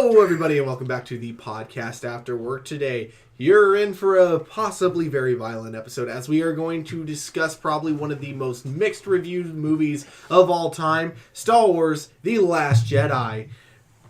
Hello, everybody, and welcome back to the podcast after work. Today, you're in for a possibly very violent episode, as we are going to discuss probably one of the most mixed reviewed movies of all time, Star Wars: The Last Jedi.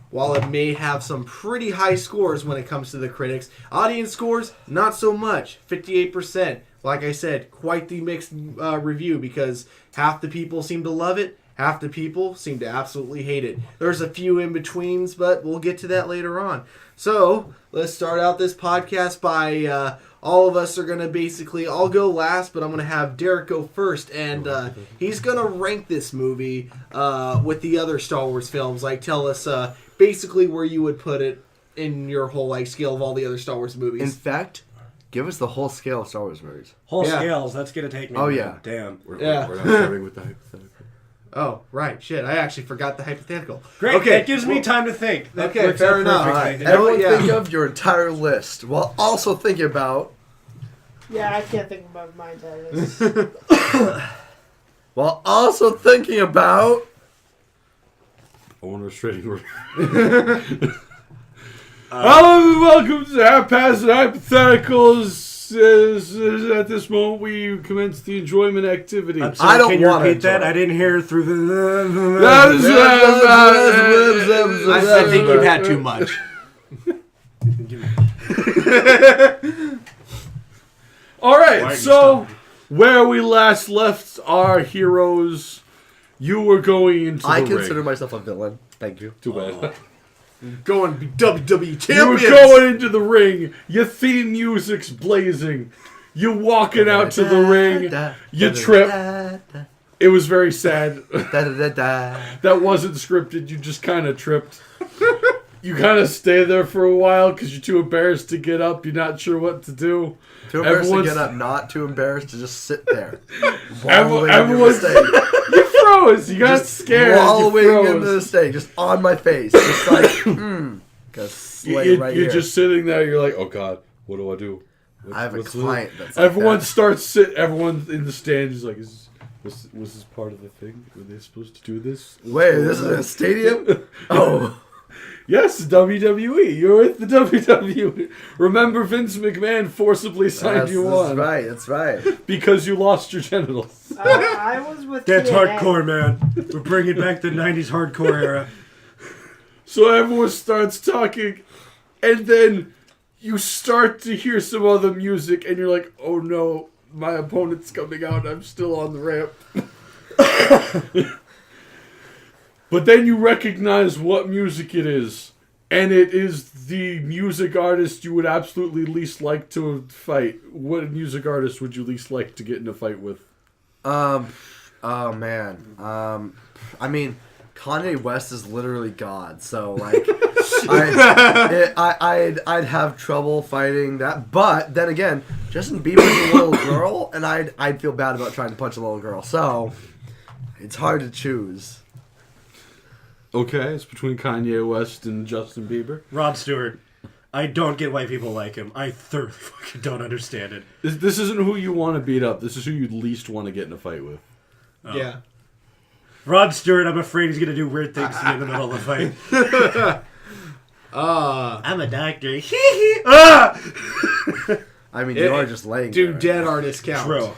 While it may have some pretty high scores when it comes to the critics, audience scores, not so much, 58%. Like I said, quite the mixed review, because half the people seem to love it, half the people seem to absolutely hate it. There's a few in-betweens, but we'll get to that later on. So, let's start out this podcast by, all of us are going to basically, I'll go last, but I'm going to have Derek go first, and he's going to rank this movie with the other Star Wars films. Like, tell us basically where you would put it in your whole scale of all the other Star Wars movies. In fact, give us the whole scale of Star Wars movies. Whole scales, that's going to take me. Oh, yeah. Damn. We're not starting with the hypothetical. Oh, right. Shit, I actually forgot the hypothetical. Great, okay, that gives me time to think. That okay, works fair out enough. perfectly. Right. Everyone think of your entire list while also thinking about... Yeah, I can't think about my entire list. while also thinking about... Owner's trading room. Hello and welcome to Half Past and Hypotheticals. At this moment, we commence the enjoyment activity. I'm sorry, I don't can you wanna repeat that? enjoy it. I didn't hear through the... I think you've had too much. All right, so where we last left our heroes, you were going into I the consider ring. myself a villain. Thank you. Too bad. Going to be WWE You champions. were going into the ring. Your theme music's blazing. You're walking out to the ring. You trip. It was very sad. That wasn't scripted. You just kind of tripped. You kind of stay there for a while because you're too embarrassed to get up. You're not sure what to do. Too embarrassed to get up, not too embarrassed to just sit there. Everyone's... You froze. You got scared. Wallowing into the mistake, just on my face. Just like, You're just sitting there. You're like, oh God, what do I do? I have a client that's Everyone like starts Everyone in the stands is like, was this part of the thing? Were they supposed to do this? Wait, this is a stadium? Oh. Yes, WWE. You're at the WWE. Remember, Vince McMahon forcibly signed you on. That's right. Because you lost your genitals. I was with That's TNA. hardcore, man. We're bringing back the 90s hardcore era. So everyone starts talking, and then you start to hear some other music, and you're like, oh no, my opponent's coming out, I'm still on the ramp. But then you recognize what music it is, and it is the music artist you would absolutely least like to fight. What music artist would you least like to get in a fight with? Oh man. I mean, Kanye West is literally God, so like, I'd have trouble fighting that. But then again, Justin Bieber's a little girl, and I'd feel bad about trying to punch a little girl. So it's hard to choose. Okay, it's between Kanye West and Justin Bieber. Rod Stewart. I don't get why people like him. I thoroughly fucking don't understand it. This isn't who you want to beat up. This is who you least want to get in a fight with. Oh. Yeah. Rod Stewart, I'm afraid he's going to do weird things to me in the middle of the fight. I'm a doctor. I mean, you are just laying Do there. dead artists count? True.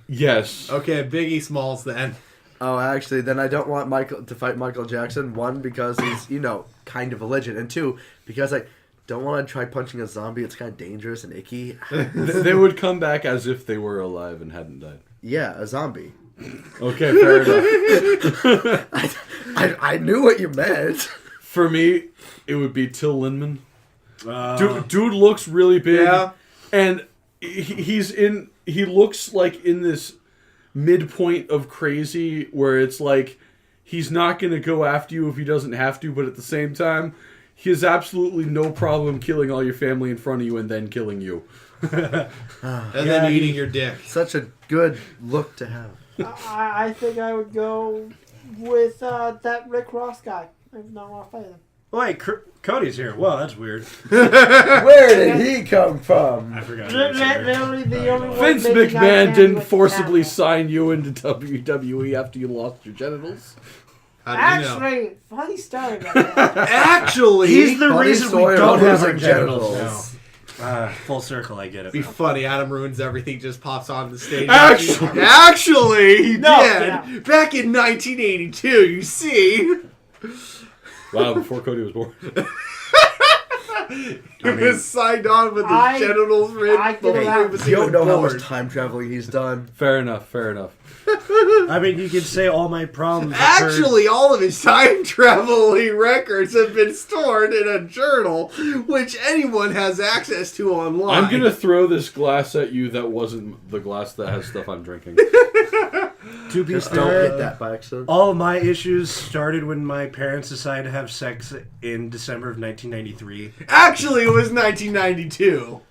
Yes. Okay, Biggie Smalls then. Oh, actually, then I don't want Michael to fight Michael Jackson. One, because he's, kind of a legend. And two, because I don't want to try punching a zombie. It's kind of dangerous and icky. They would come back as if they were alive and hadn't died. Yeah, a zombie. Okay, fair enough. I knew what you meant. For me, it would be Till Lindemann. Dude looks really big. Yeah. And he looks like in this midpoint of crazy where it's like he's not going to go after you if he doesn't have to, but at the same time, he has absolutely no problem killing all your family in front of you and then killing you. And then eating your dick. Such a good look to have. I think I would go with that Rick Ross guy. I do not want to fight him. Wait, Cody's here. Well, that's weird. Where did he come from? I forgot. Literally the only one Vince making eye McMahon contact didn't with forcibly the sign you into WWE after you lost your genitals. How do you know? Actually, funny story about that. Actually, He's the Funny reason we story don't about have our losing genitals genitals. now. Full circle, I get it. be funny. Adam ruins everything. Just pops on the stage. Actually, he No, did yeah. back in 1982. You see, wow, before Cody was born. he was signed on with his genitals I ripped give it before out. he was You don't even know how born. much time traveling he's done. Fair enough. I mean, you could say all my problems. occurred- Actually, all of his time traveling records have been stored in a journal, which anyone has access to online. I'm gonna throw this glass at you that wasn't the glass that has stuff I'm drinking. to be Just don't fair, hit that by accident. all of my issues started when my parents decided to have sex in December of 1993. Actually, it was 1992.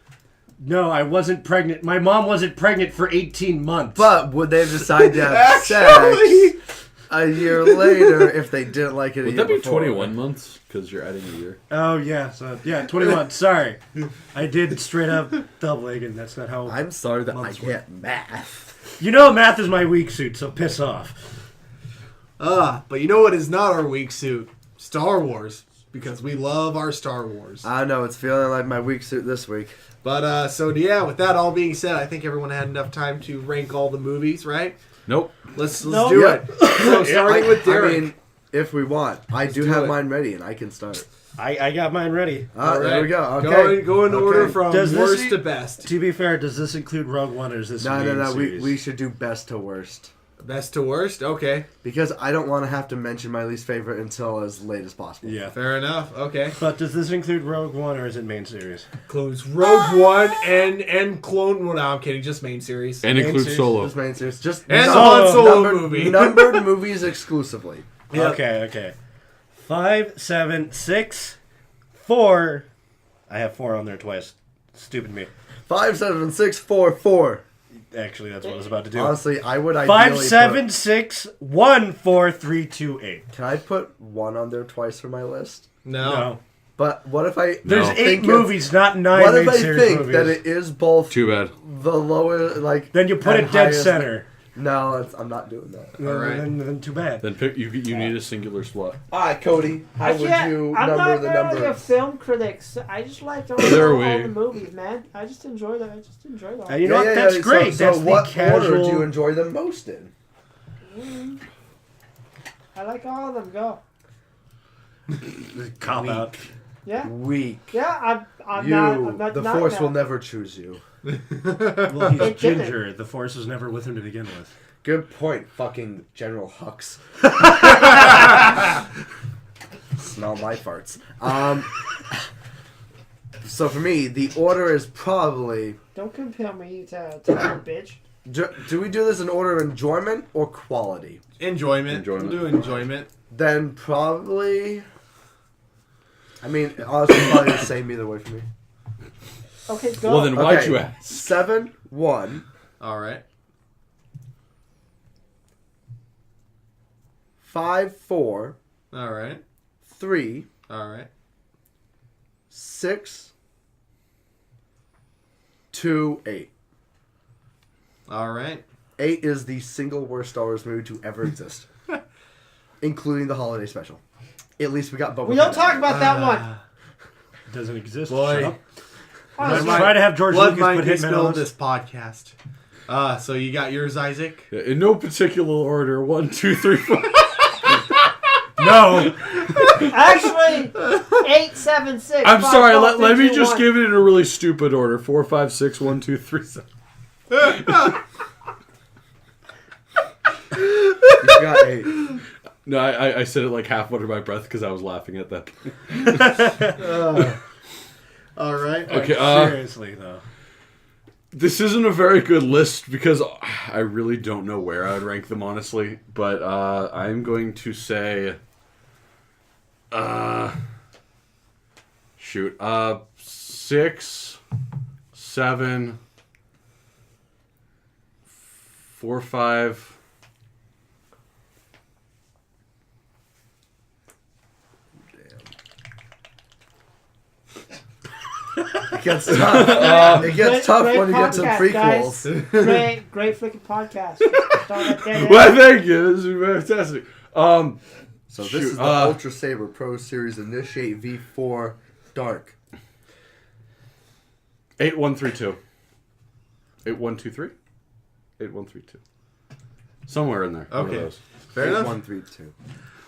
No, I wasn't pregnant. My mom wasn't pregnant for 18 months. But would they decide to have Actually, sex a year later if they didn't like it a Would year that be before? 21 months? Because you're adding a year. Oh, yeah. So, yeah, 21. Sorry. I did straight up doubling, and that's not how... I'm sorry that I Months can't math. You know math is my weak suit, so piss off. but you know what is not our weak suit? Star Wars, because we love our Star Wars. I know, it's feeling like my weak suit this week. But so yeah, with that all being said, I think everyone had enough time to rank all the movies, right? Nope. Let's Nope. do Yeah. it. So starting with Derek. I mean, if we want. I do do have it. mine ready and I can start. I got mine ready. All There right. we go. Okay. Go in order Okay. from Does this worst e- to best. To be fair, does this include Rogue One, or is this No, a main no. series? We should do best to worst. Best to worst? Okay. Because I don't want to have to mention my least favorite until as late as possible. Yeah. Fair enough. Okay. But does this include Rogue One, or is it main series? Includes Rogue One and Clone. Well, no, I'm kidding. Just main series. And Main includes series, Solo. Just main series. Just And the Solo. Han Solo numbered, movie. numbered movies exclusively. Yep. Okay. 5, 7, 6, 4. I have 4 on there twice. Stupid me. 5, 7, 6, 4, 4. Actually, that's what I was about to do. Honestly, I would 5, ideally 7, 6, 1, 4, 3, 2, 8. Can I put 1 on there twice for my list? No. But what if I There's No. 8 think movies, not 9 What main if I series think movies. that it is both Too bad. the lower, like... Then you put and it dead highest- center. No, I'm not doing that. All right. Then too bad. Then pick. You need a singular slot. All right, Cody, how I would can't. you I'm number not the really a numbers? film critic. So I just like all Neither are all we. the movies, man. I just enjoy them. And you know what? That's great. So That's what the casual. order do you enjoy them most in? I like all of them. Go. Cop out. Yeah. Weak. Yeah. I'm You, not. I'm not the denying Force that. will never choose you. Well, he's It didn't. ginger. The Force was never with him to begin with. Good point, fucking General Hux. Smell my farts. So for me, the order is probably... Don't compare me to a bitch. Do we do this in order of enjoyment or quality? Enjoyment. Enjoyment. We'll do enjoyment. Then probably... I mean, honestly, probably the same either way for me. Okay, go. Well, then why'd Okay, you ask? 7, 1, All right. 5, 4, All right. 3, All right. 6, 2, 8. All right. 8 is the single worst Star Wars movie to ever exist, including the holiday special. At least we got Boba We don't Fett. talk about that one. It doesn't exist. Boy. Shut up. Honestly, Try to have George Blood Lucas might put be Hitman spilled on this podcast. So you got yours, Isaac? In no particular order. 1, 2, 3, 4. No. Actually, 8, 7, 6. I'm 5, sorry. 4, Let 3, me 2, just 1. give it in a really stupid order. 4, 5, 6, 1, 2, 3, 7. You got 8. No, I said it like half under my breath because I was laughing at that. All right. Okay. Seriously, though. This isn't a very good list because I really don't know where I would rank them, honestly. But I'm going to say... shoot. 6, 7, 4, 5... It gets tough. It gets tough Great when you get to the podcast, prequels. Great freaking podcast. Start right there. Well, thank you. This is fantastic. So this Shoot, is the Ultra Saber Pro Series Initiate V4 Dark. 8132. 8123? 8132. Somewhere in there. One of Okay. those. Fair enough. 8132.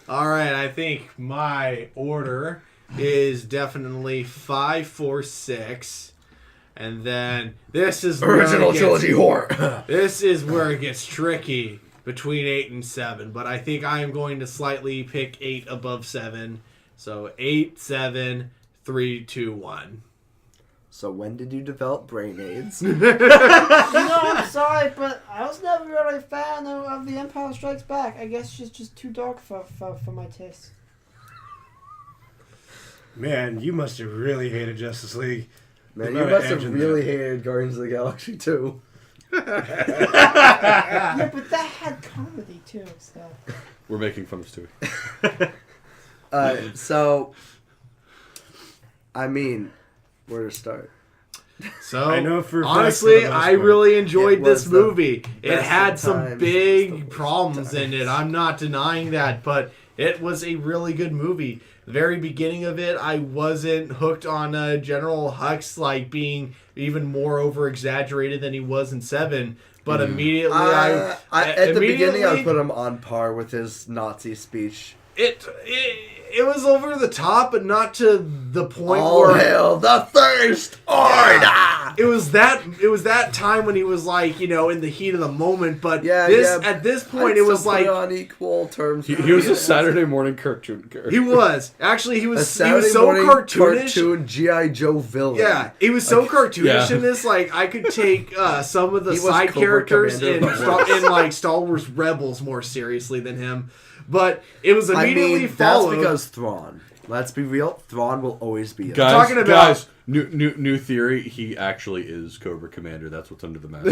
All right, I think my order is definitely 5, 4, 6, and then this is where Original it gets, trilogy whore. This is where it gets tricky between 8 and 7, but I think I am going to slightly pick 8 above 7. So 8, 7, 3, 2, 1. So when did you develop brain AIDS? I'm sorry, but I was never really a fan of The Empire Strikes Back. I guess she's just too dark for my taste. Man, you must have really hated Justice League. Man, The you amount of must have engine really there. hated Guardians of the Galaxy too. Yeah, but that had comedy too, so. We're making fun of Stewie. So, I mean, where to start? So I know for a fact honestly, for the most I part. really enjoyed It this was the movie. It best had of some times, it was the big worst problems in it. I'm not denying that, but it was a really good movie. The very beginning of it, I wasn't hooked on General Hux like being even more over exaggerated than he was in 7. But immediately, At the beginning, I would put him on par with his Nazi speech. It was over the top, but not to the point All where hail the First Order! it was that time when he was like, in the heat of the moment. But at this point, I'd it was still like put it on equal terms. He was a Saturday morning cartoon character. he was actually he a was Saturday so morning cartoonish. cartoon G.I. Joe villain. Yeah, he was so cartoonish yeah. in this. Like, I could take some of the He was side Cobra characters Commander, in but worse. Star Wars Rebels more seriously than him. But it was I immediately mean, followed. that's because Thrawn. Let's be real. Thrawn will always be. Talking about- Guys, new theory. He actually is Cobra Commander. That's what's under the mask.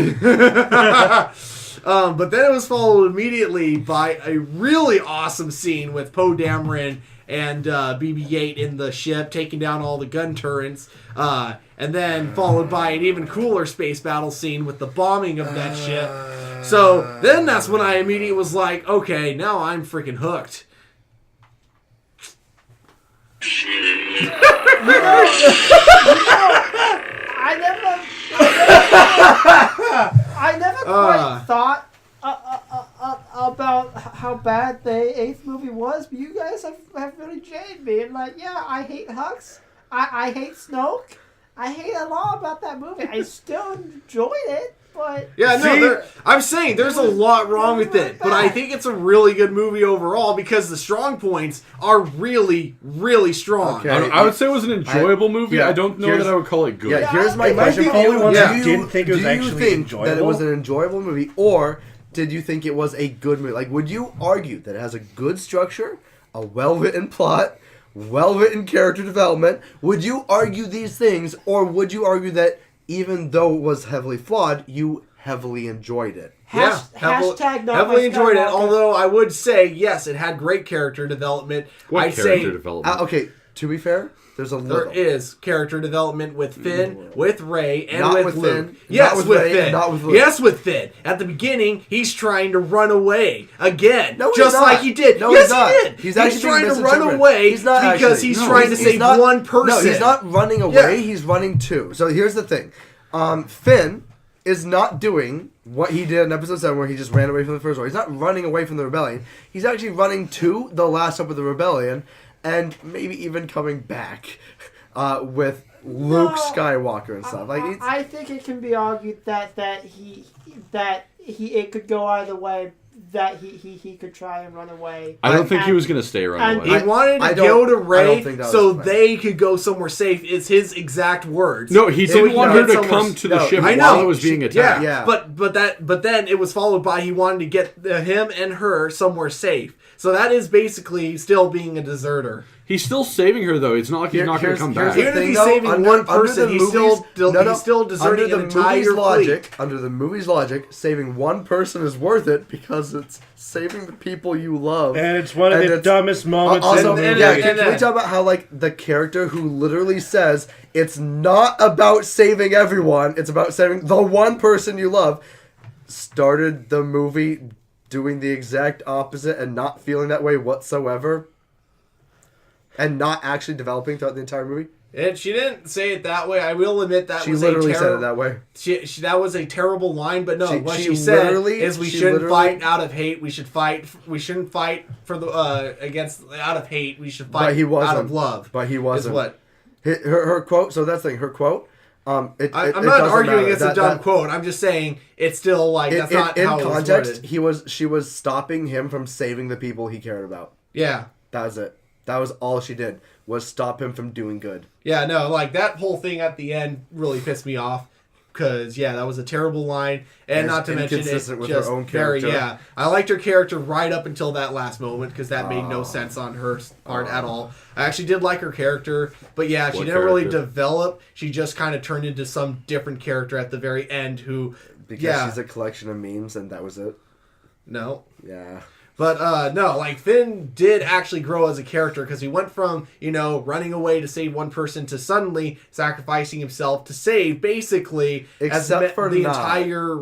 But then it was followed immediately by a really awesome scene with Poe Dameron and BB-8 in the ship taking down all the gun turrets, and then followed by an even cooler space battle scene with the bombing of that ship. So then that's when I immediately was like, okay, now I'm freaking hooked. I never quite thought about how bad the 8th movie was, but you guys have really jaded me. And like, yeah, I hate Hux. I hate Snoke. I hate a lot about that movie. I still enjoyed it, but I'm saying there's a lot wrong with it, but I think it's a really good movie overall because the strong points are really, really strong. Okay. I would say it was an enjoyable movie. I don't know that I would call it good. Yeah, here's my I question think for the you. only ones I didn't think it was do you actually think that it enjoyable? was an enjoyable movie, or did you think it was a good movie? Like, would you argue that it has a good structure, a well-written plot, well-written character development? Would you argue these things, or would you argue that even though it was heavily flawed, you heavily enjoyed it? hashtag not heavily my enjoyed it. Skywalker. Although I would say yes, it had great character development. What I'd character say development? Okay, to be fair, there's a there little. is character development with Finn, with Rey, and Not with with Luke. Finn, Yes, not with with Rey, Finn. and not with Luke. Yes, with Finn. At the beginning, he's trying to run away again, No, he's just not. like he did. No, yes, he's not. he did. He's actually trying being to run misinterpreted. away He's not because actually. he's No, trying to he's save not- one person. No, he's not running away. Yeah. He's running to. So here's the thing. Finn is not doing what he did in episode 7 where he just ran away from the First Order. He's not running away from the rebellion. He's actually running to the last step of the rebellion and maybe even coming back with Luke Skywalker and stuff. Like it's, I think it can be argued that it could go either way. That he could try and run away. I don't think he was going to stay and right He away. wanted I to don't- go to I don't Rey think that was so the plan. they could go somewhere safe. Is his exact words. No, he So didn't he want could her get to somewhere come to the no, ship I know. while it was being Yeah, attacked. Yeah. But then it was followed by he wanted to get him and her somewhere safe. So that is basically still being a deserter. He's still saving her, though. It's not like he's not going to come back. the Even if thing, he's though, saving one person, the he's still deserting under an the entire movie's fleet. logic. Under the movie's logic, saving one person is worth it because it's saving the people you love. And it's one of And the it's- dumbest moments Also, in the movie. can we talk about how like the character who literally says it's not about saving everyone, it's about saving the one person you love, started the movie doing the exact opposite and not feeling that way whatsoever, and not actually developing throughout the entire movie. And she didn't say it that way. I will admit that She was literally a said it that way. That was a terrible line, but no, what She she said literally- is we she shouldn't literally- fight out of hate. We shouldn't fight for the against out of hate. We should But fight he wasn't. out of love. But he Is wasn't. what Her quote. So that's the thing. Her quote. I'm not arguing it's a dumb quote. I'm just saying it's still like that's not in how context. it was worded. She was stopping him from saving the people he cared about. Yeah. That was it. That was all she did, was stop him from doing good. Yeah, no, like that whole thing at the end really pissed me off because that was a terrible line, and not to mention it's inconsistent with just her own very character. I liked her character right up until that last moment because that made no sense on her part at all. I actually did like her character, but she What didn't really character? develop. She just kind of turned into some different character at the very end who Because she's a collection of memes, and that was it. no. Yeah. But no, like Finn did actually grow as a character because he went from, running away to save one person to suddenly sacrificing himself to save basically Except for the not. entire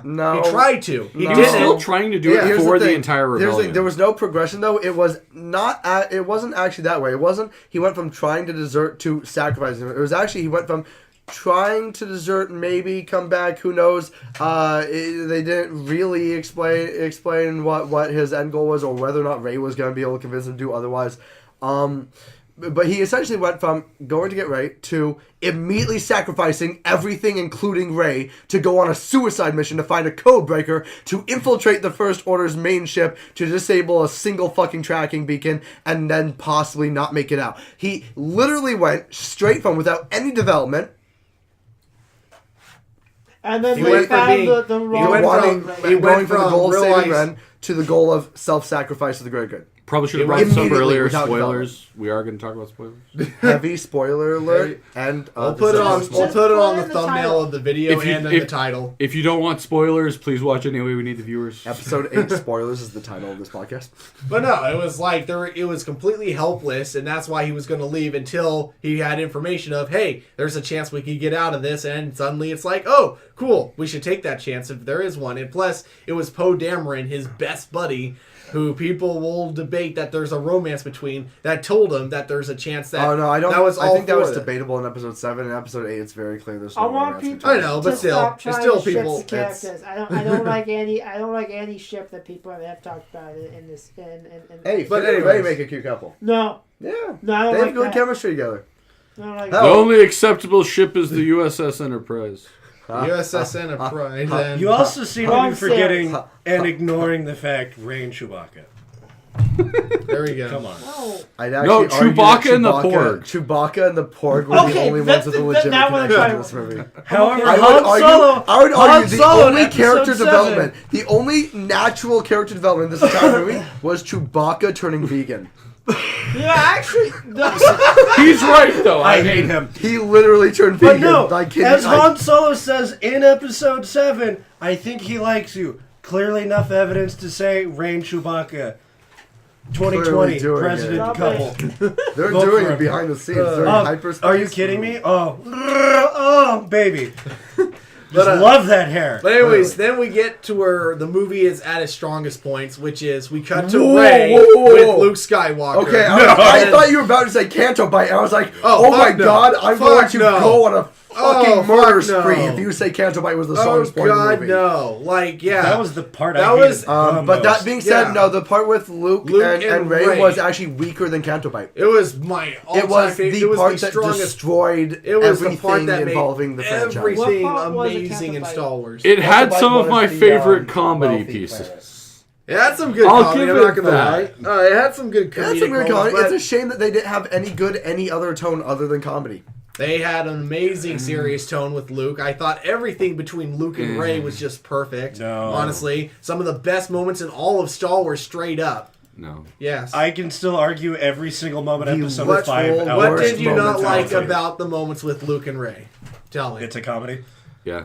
No. he tried to. He No. He was still didn't. trying to do Yeah, it here's for the thing. entire Here's the rebellion. thing. There was no progression though. It was not. It wasn't actually that way. It wasn't. He went from trying to desert to sacrificing. It was actually he went from trying to desert, maybe come back. Who knows? They didn't really explain what his end goal was, or whether or not Rey was going to be able to convince him to do otherwise. But he essentially went from going to get Rey to immediately sacrificing everything, including Rey, to go on a suicide mission to find a code breaker, to infiltrate the First Order's main ship, to disable a single fucking tracking beacon, and then possibly not make it out. He literally went straight from, without any development. And then He they went from found being- the he wrong went one. from- Right. he went Going from the from goal of saving realize- Ren to the goal of self-sacrifice for the greater good. Probably should have It brought was some immediately earlier without spoilers. We are going to talk about spoilers. Heavy spoiler alert, and We'll put it on. Just We'll put it on the put it in the thumbnail title. of the video If you- and in the title. If you don't want spoilers, please watch anyway. We need the viewers. Episode 8 spoilers is the title of this podcast. But no, it was like it was completely helpless, and that's why he was going to leave until he had information of, hey, there's a chance we could get out of this, and suddenly it's like, oh, cool, we should take that chance if there is one. And plus, it was Poe Dameron, his best buddy, who people will debate that there's a romance between, that told him that there's a chance that. Oh no, I don't. That was I all think that was for it. debatable in episode 7. In episode 8, it's very clear there's I no want romance people. between I know, them. but to still, stop it's trying still to ship people- the characters. I don't like any. I don't like any ship that people have talked about in this. Hey, But Finn and anyways. Rey make a cute couple. No, Yeah, no, I don't they have like good that. chemistry together. I don't like Hell, The that. only acceptable ship is the USS Enterprise. USS Enterprise. and You also seem to Wrong be forgetting series. and ignoring the fact Rey and Chewbacca. there we go. Come on. No. I'd No, actually argue that Chewbacca and the Porg. Chewbacca and the Porg were the Okay, only that's ones with a the- legitimate that one I'm connection trying in to- this movie. However, I would Han argue, Solo, I would Han argue the Solo in only episode character 7. development, the only natural character development in this entire movie was Chewbacca turning vegan. Yeah, actually, no. He's right, though. I hate him. He literally turned But vegan. no, Like, as Han Solo says in episode 7, I think he likes you. Clearly enough evidence to say Rey and Chewbacca. 2020 Clearly doing president it. couple. they're Vote doing for it him. behind the scenes. They're in Oh, hyperspace. are you kidding me? Oh, baby. But, Just love that hair. But anyways, then we get to where the movie is at its strongest points, which is we cut to Whoa, Rey whoa, whoa, with whoa. Luke Skywalker. Okay, I thought you were about to say Canto Bite, and I was like, oh my fuck no. god, I'm Fuck going to no. go on a fucking Oh, murder fuck spree no. if you say Canto Bite was the Oh strongest point of the God, movie. no! Like, yeah, That was the part That I was- hated the But that most. being said, Yeah. no, the part with Luke Luke and Rey Rey. was actually weaker than Canto Bite. It was my all-time It was favorite. the It was part the that strongest. destroyed It was the everything part that made involving the franchise. everything What part was it, amazing in Captain Star Wars. It had Bite some of was my the, favorite comedy wealthy pieces. planet. It had some good I'll comedy. give I'm not it gonna that. lie. It had some good comedic That's some weird moments, comedy. but It's a shame that they didn't have any good any other tone other than comedy. they had an amazing serious tone with Luke. I thought everything between Luke and Rey was just perfect. No. Honestly, some of the best moments in all of Star Wars, straight up. No. Yes. I can still argue every single moment The episode what 5 role- out. what worst did you not moments like ever. about the moments with Luke and Rey? Tell me. It's a comedy. Yeah.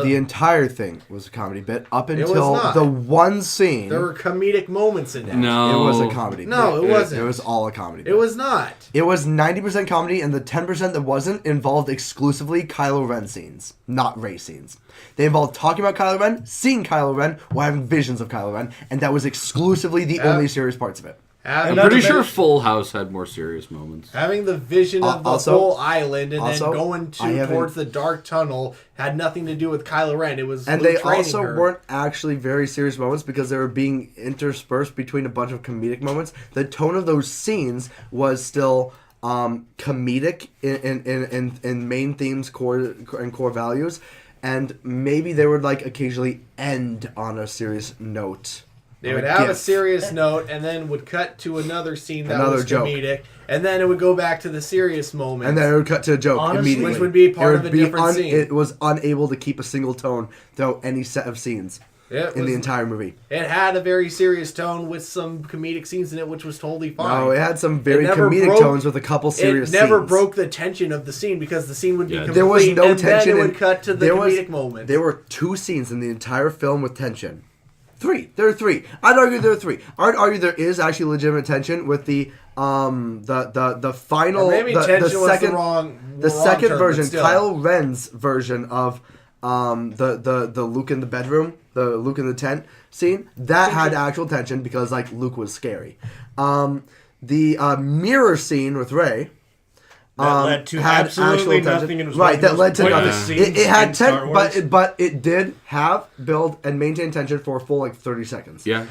The entire thing was a comedy bit up was until not. the one scene. There were comedic moments in it. No. It was a comedy. No, bit. it wasn't. It was all a comedy. It bit. was not. It was 90% comedy, and the 10% that wasn't involved exclusively Kylo Ren scenes, not Rey scenes. They involved talking about Kylo Ren, seeing Kylo Ren, or having visions of Kylo Ren, and that was exclusively the only serious parts of it. Having, I'm pretty sure Full House had more serious moments. having the vision of the Also- whole island and then also, going I haven't- towards the dark tunnel had nothing to do with Kylo Ren. It was And Luke they training also her. weren't actually very serious moments because they were being interspersed between a bunch of comedic moments. The tone of those scenes was still comedic in main themes, core values, and maybe they would like occasionally end on a serious note. They would Like have a gif. serious note and then would cut to another scene that Another was joke. comedic, and then it would go back to the serious moment. And then it would cut to a joke Honestly, immediately. which would be part It of would a different scene. It was unable to keep a single tone throughout any set of scenes in the entire movie. It had a very serious tone with some comedic scenes in it, which was totally fine. No, it had some very never comedic broke- tones with a couple serious It never scenes. broke the tension of the scene because the scene would be Yeah. complete, There was no and tension. then it in- would cut to the there was- comedic moment. There were 2 scenes in the entire film with tension. 3. There are 3. I'd argue there are 3. I'd argue there is actually legitimate tension with the final, Maybe the tension was second, the wrong second term, version, but still. Kylo Ren's version of the Luke in the bedroom, the Luke in the tent scene, that had actual tension because like Luke was scary. The mirror scene with Rey. That led to had absolutely actual nothing tension. and was Right, one of the that led most to pointless nothing. scenes It had in Star ten, Wars. but it did have, build, and maintain tension for a full like 30 seconds. Yeah.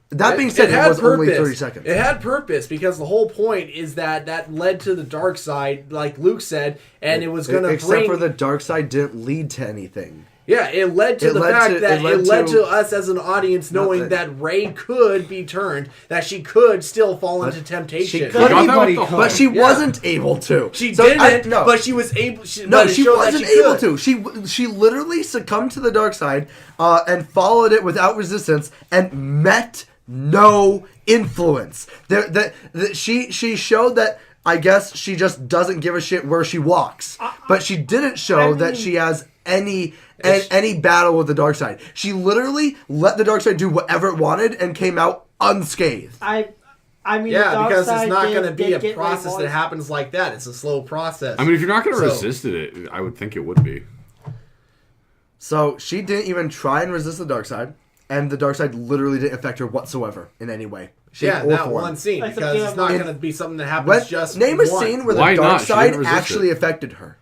That being said, it had was only 30 seconds. It had purpose because the whole point is that led to the dark side, like Luke said, and it was going to Except bring. for the dark side didn't lead to anything. Yeah, it led to It the led fact to- that it led it led to to us as an audience knowing nothing. that Rey could be turned, that she could still fall into temptation. She could, got that Anybody with the could. but she Yeah. wasn't able to. She So didn't, no. but she was able. No, but it she showed that wasn't she able could. to. She literally succumbed to the dark side and followed it without resistance and met no influence. She showed that. I guess she just doesn't give a shit where she walks, but she didn't show that she has any battle with the dark side. She literally let the dark side do whatever it wanted and came out unscathed. I mean, the Yeah, dark because side it's not did- going to be did a get process Rey that more- happens like that. It's a slow process. I mean, if you're not going to So- resist it, I would think it would be. So she didn't even try and resist the dark side, and the dark side literally didn't affect her whatsoever in any way. shape, yeah, or that form. one scene Like because it's not in- going to be something that happens When- just name a once. scene where Why the dark not? She side didn't resist actually it. affected her.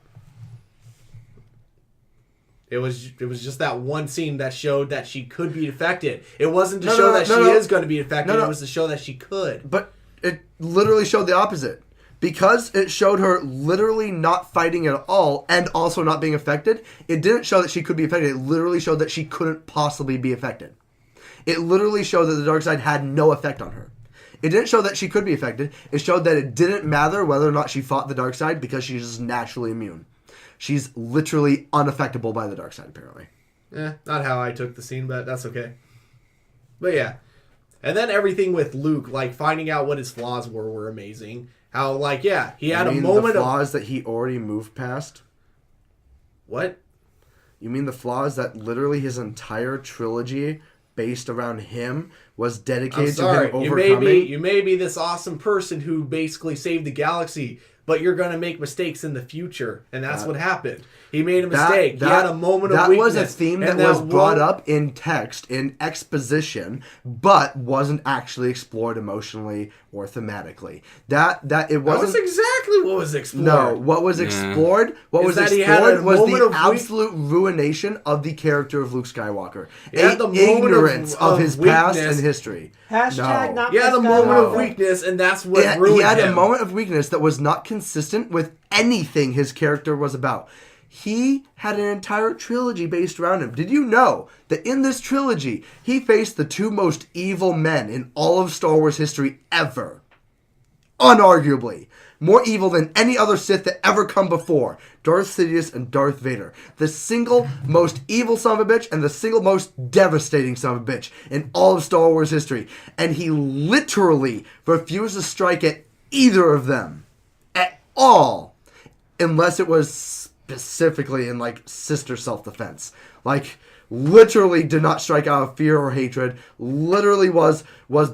It was just that one scene that showed that she could be affected. It wasn't to No, show no, that no, she no. is going to be affected. No, no. It was to show that she could. But it literally showed the opposite. Because it showed her literally not fighting at all and also not being affected, it didn't show that she could be affected. It literally showed that she couldn't possibly be affected. It literally showed that the dark side had no effect on her. It didn't show that she could be affected. It showed that it didn't matter whether or not she fought the dark side because she's just naturally immune. She's literally unaffectable by the dark side, apparently. Not how I took the scene, but that's okay. But yeah. And then everything with Luke, like finding out what his flaws were amazing. How, like, yeah, he had You a mean moment the of... flaws that he already moved past? What? You mean the flaws that literally his entire trilogy based around him was I'm dedicated to sorry. him You overcoming? may be this awesome person who basically saved the galaxy, but you're going to make mistakes in the future. And that's what happened. He made a mistake. He had a moment of that weakness. was a theme that and was brought won't- up in text, in exposition, but wasn't actually explored emotionally or thematically. That it That wasn't. was exactly what was explored. No, what was Yeah. explored? What Is was that he had a explored was moment the of absolute ruination of the character of Luke Skywalker, He had the moment ignorance of his past weakness. and history. Hashtag No. not He had a this moment guy. of weakness, and that's what He ruined had him. a moment of weakness that was not consistent with anything his character was about. He had an entire trilogy based around him. Did you know that in this trilogy, he faced the 2 most evil men in all of Star Wars history ever? Unarguably. More evil than any other Sith that ever come before. Darth Sidious and Darth Vader. The single most evil son of a bitch and the single most devastating son of a bitch in all of Star Wars history. And he literally refused to strike at either of them. At all. Unless it was specifically in like sister self-defense. Like literally did not strike out of fear or hatred. Literally was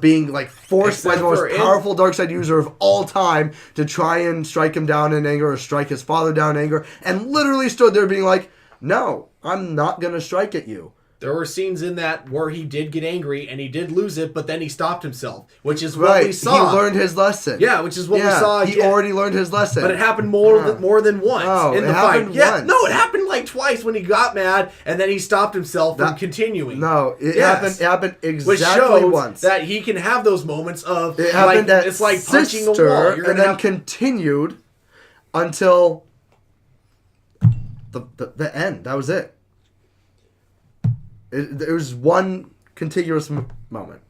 being like forced by the most powerful dark side user of all time to try and strike him down in anger or strike his father down in anger, and literally stood there being like, no, I'm not gonna strike at you. There were scenes in that where he did get angry and he did lose it, but then he stopped himself, which is what we saw. He learned his lesson. Yeah, which is what we saw. He already learned his lesson. But it happened more than once in the fight. Once. No, it happened like twice when he got mad and then he stopped himself from continuing. No, it happened exactly which shows once. That he can have those moments of it happened like it's like punching a wall. And then continued until the end. That was it. It was one contiguous moment.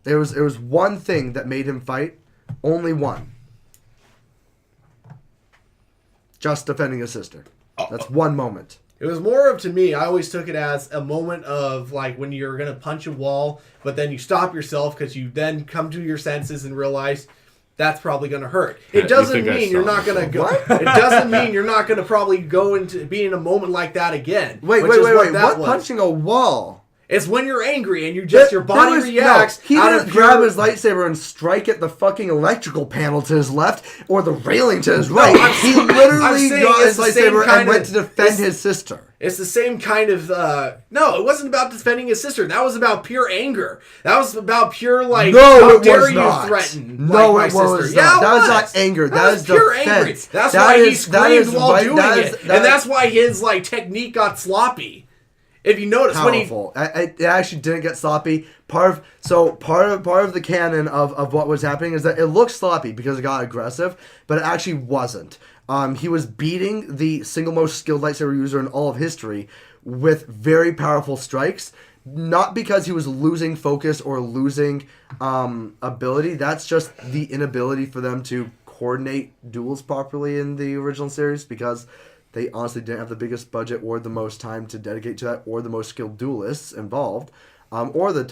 There was one thing that made him fight. Only one. Just defending his sister. That's one moment. It was more of, to me, I always took it as a moment of like when you're going to punch a wall, but then you stop yourself because you then come to your senses and realize that's probably going to hurt. It doesn't mean you're not going to go. It doesn't mean you're not going to probably go into be in a moment like that again. Wait. What punching a wall? It's when you're angry and your body reacts. No, he didn't grab his lightsaber and strike at the fucking electrical panel to his left or the railing to his right. He literally got his lightsaber and went to defend his sister. It's the same kind of... no, it wasn't about defending his sister. That was about pure anger. That was about pure, like, how dare you threaten my sister. Yeah, that was not anger. That is pure defense. Angry. That's why he screamed while doing it. And that's why his, like, technique got sloppy. If you notice, powerful. It actually didn't get sloppy. Part of the canon of what was happening is that it looked sloppy because it got aggressive, but it actually wasn't. He was beating the single most skilled lightsaber user in all of history with very powerful strikes, not because he was losing focus or losing ability. That's just the inability for them to coordinate duels properly in the original series, because they honestly didn't have the biggest budget or the most time to dedicate to that, or the most skilled duelists involved, or the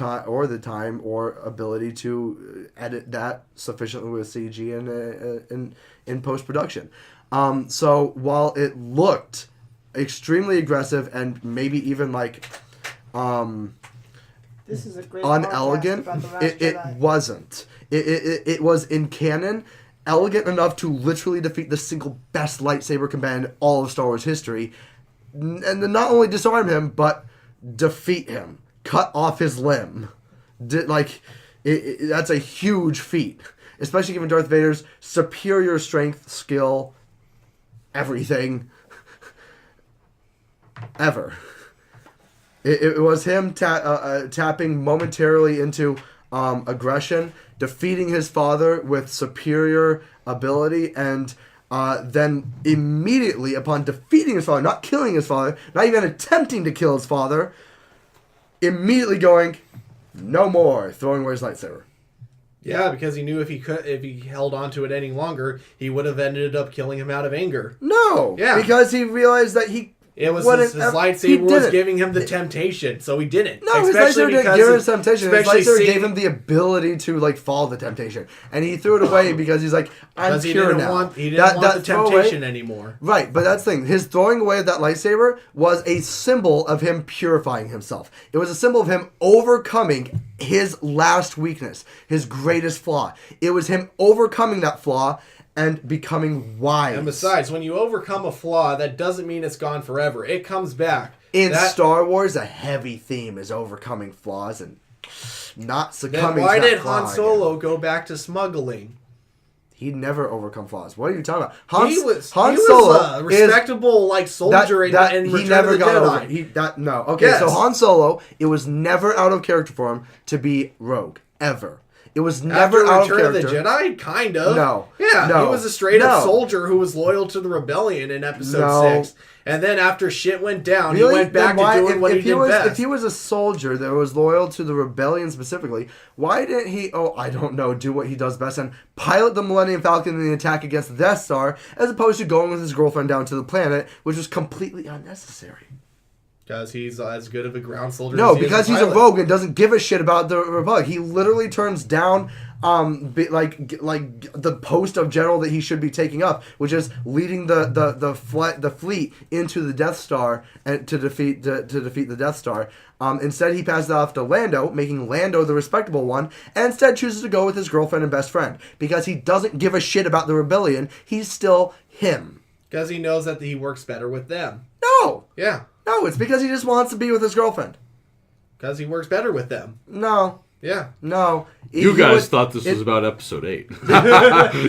time or ability to edit that sufficiently with CG and in post production. So while it looked extremely aggressive and maybe even like this is a great unelegant, it wasn't. It was in canon elegant enough to literally defeat the single best lightsaber combatant in all of Star Wars history, and then not only disarm him but defeat him, cut off his limb. That's a huge feat, especially given Darth Vader's superior strength, skill, everything ever. It was him tapping momentarily into aggression, defeating his father with superior ability, and then immediately upon defeating his father, not killing his father, not even attempting to kill his father, immediately going, no more, throwing away his lightsaber. Yeah, because he knew if he held on to it any longer, he would have ended up killing him out of anger. No, because he realized that it was his lightsaber was giving him the temptation, so he didn't. No, his lightsaber didn't give him the temptation. His lightsaber gave him the ability to like follow the temptation, and he threw it away because he's like, I'm pure now. He didn't want the temptation anymore. Right, but that's the thing. His throwing away of that lightsaber was a symbol of him purifying himself. It was a symbol of him overcoming his last weakness, his greatest flaw. It was him overcoming that flaw and becoming wise. And besides, when you overcome a flaw, that doesn't mean it's gone forever. It comes back. In Star Wars, a heavy theme is overcoming flaws and not succumbing to that. Why did Han Solo go back to smuggling? He never overcome flaws. What are you talking about? He was a respectable soldier in Return of the Jedi. So Han Solo, it was never out of character for him to be rogue, ever. It was never out of character. After Return of the Jedi, kind of. No. Yeah, he was a straight-up soldier who was loyal to the rebellion in Episode 6. And then after shit went down, he went back to doing what he did best. If he was a soldier that was loyal to the rebellion specifically, why didn't he, do what he does best and pilot the Millennium Falcon in the attack against the Death Star, as opposed to going with his girlfriend down to the planet, which was completely unnecessary? Because he's as good of a ground soldier. No, as he is because he's a pilot. rogue and doesn't give a shit about the Republic. He literally turns down like the post of general that he should be taking up, which is leading the fleet into the Death Star and to defeat the Death Star. Instead, he passes it off to Lando, making Lando the respectable one, and instead chooses to go with his girlfriend and best friend because he doesn't give a shit about the rebellion. He's still him. Because he knows that he works better with them. No, Yeah. no, it's because he just wants to be with his girlfriend. Because he works better with them. No, Yeah. no. You guys thought this was about episode 8.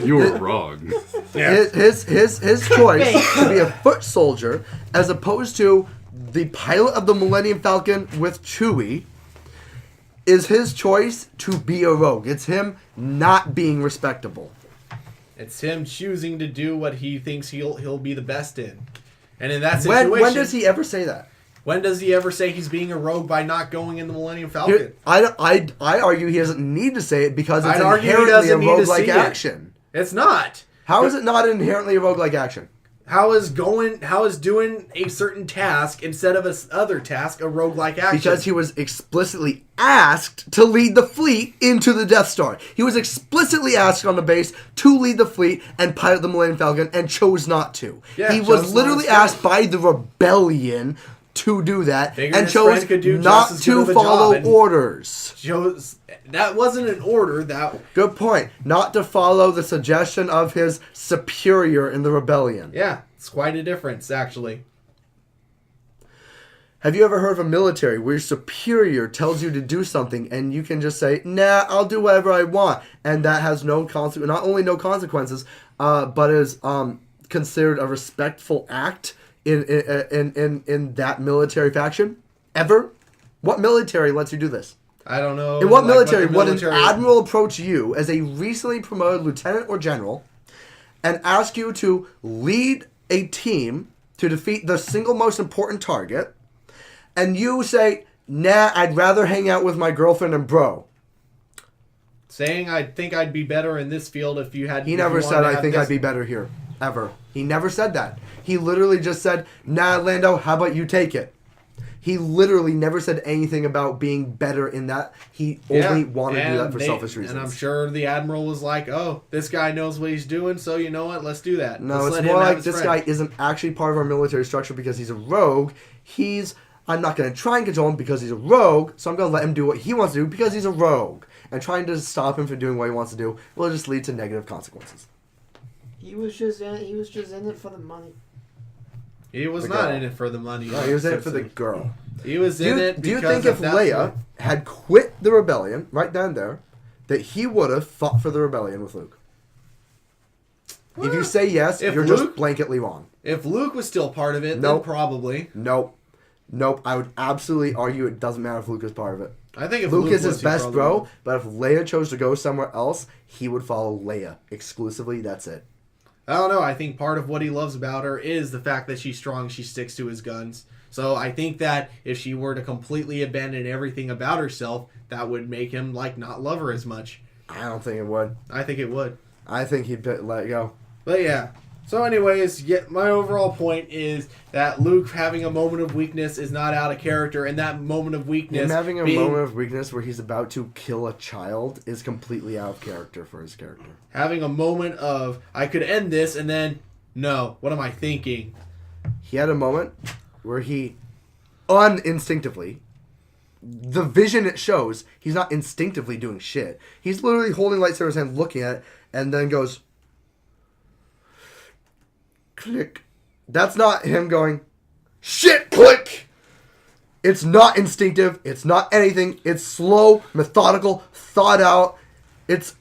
You were wrong. His choice to be a foot soldier as opposed to the pilot of the Millennium Falcon with Chewie is his choice to be a rogue. It's him not being respectable. It's him choosing to do what he thinks he'll be the best in. And in that situation... When does he ever say that? When does he ever say he's being a rogue by not going in the Millennium Falcon? Here, I argue he doesn't need to say it because it's I'd argue he inherently a doesn't need to roguelike see it. action. It's not. How is it not inherently a roguelike action? How is doing a certain task instead of a other task a roguelike action? Because he was explicitly asked to lead the fleet into the Death Star. He was explicitly asked on the base to lead the fleet and pilot the Millennium Falcon and chose not to. Yeah, he chose was not literally to. asked by the rebellion to do that Figured and his chose friend could do not just as good to of a follow job and- orders. That wasn't an order. Good point. Not to follow the suggestion of his superior in the rebellion. Yeah, it's quite a difference, actually. Have you ever heard of a military where your superior tells you to do something and you can just say, nah, I'll do whatever I want, and that has no consequence, not only no consequences, but is considered a respectful act in that military faction? Ever? What military lets you do this? I don't know. In what like, military the would an admiral approach you as a recently promoted lieutenant or general and ask you to lead a team to defeat the single most important target, and you say, nah, I'd rather hang out with my girlfriend and bro? Saying I think I'd be better in this field if you had... He if never you said, wanted to I have think this." I'd be better here. Ever. He never said that. He literally just said, nah, Lando, how about you take it? He literally never said anything about being better in that. He only wanted to do that for selfish reasons. And I'm sure the Admiral was like, oh, this guy knows what he's doing, so you know what? Let's do that. No, Let's it's let him more have like his this friend." guy isn't actually part of our military structure because he's a rogue. I'm not going to try and control him because he's a rogue, so I'm going to let him do what he wants to do because he's a rogue. And trying to stop him from doing what he wants to do will just lead to negative consequences. He was just in it for the money. He was The not girl. in it for the money. No, he was in it for the girl. He was in it Do you because think if of that Leia had quit the rebellion right down there, that he would have fought for the rebellion with Luke? If you say yes, If you're Luke- just blanketly wrong. If Luke was still part of it, Nope. then probably. Nope. I would absolutely argue it doesn't matter if Luke is part of it. I think if Luke is was, his he best probably bro, would. but if Leia chose to go somewhere else, he would follow Leia exclusively. That's it. I don't know. I think part of what he loves about her is the fact that she's strong. She sticks to his guns. So I think that if she were to completely abandon everything about herself, that would make him not love her as much. I don't think it would. I think it would. I think he'd let it go. But yeah. So anyways, my overall point is that Luke having a moment of weakness is not out of character, and that moment of weakness... Him having a moment of weakness where he's about to kill a child is completely out of character for his character. Having a moment of, I could end this, and then, no, what am I thinking? He had a moment where he uninstinctively, the vision it shows, he's not instinctively doing shit. He's literally holding lightsaber in his hand, looking at it, and then goes... click. That's not him going, shit, click! It's not instinctive. It's not anything. It's slow, methodical, thought out. It's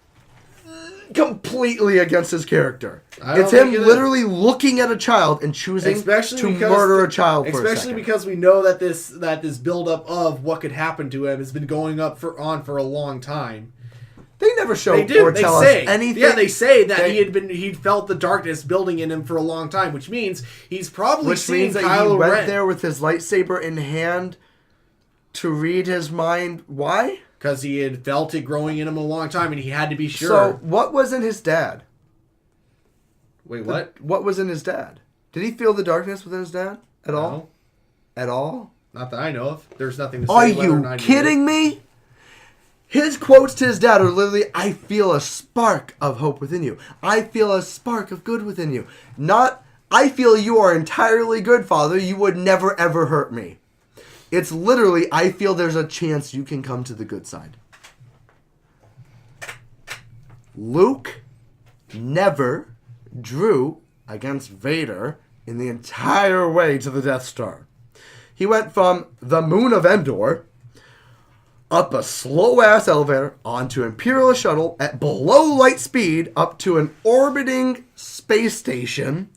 completely against his character. It's him literally looking at a child and choosing to murder a child for a second. Especially because we know that this buildup of what could happen to him has been going for a long time. They never show or They tell say, us anything. Yeah, they say that he'd felt the darkness building in him for a long time, which means he's probably seen that Kylo he went Ren. there with his lightsaber in hand to read his mind. Why? Because he had felt it growing in him a long time, and he had to be sure. So, what was in his dad? Wait, what? What was in his dad? Did he feel the darkness within his dad at all? No. At all? Not that I know of. There's nothing to say. Are whether or you not he kidding me? His quotes to his dad are literally, I feel a spark of hope within you. I feel a spark of good within you. Not, I feel you are entirely good, Father. You would never, ever hurt me. It's literally, I feel there's a chance you can come to the good side. Luke never drew against Vader in the entire way to the Death Star. He went from the moon of Endor up a slow-ass elevator onto an Imperial shuttle at below light speed up to an orbiting space station,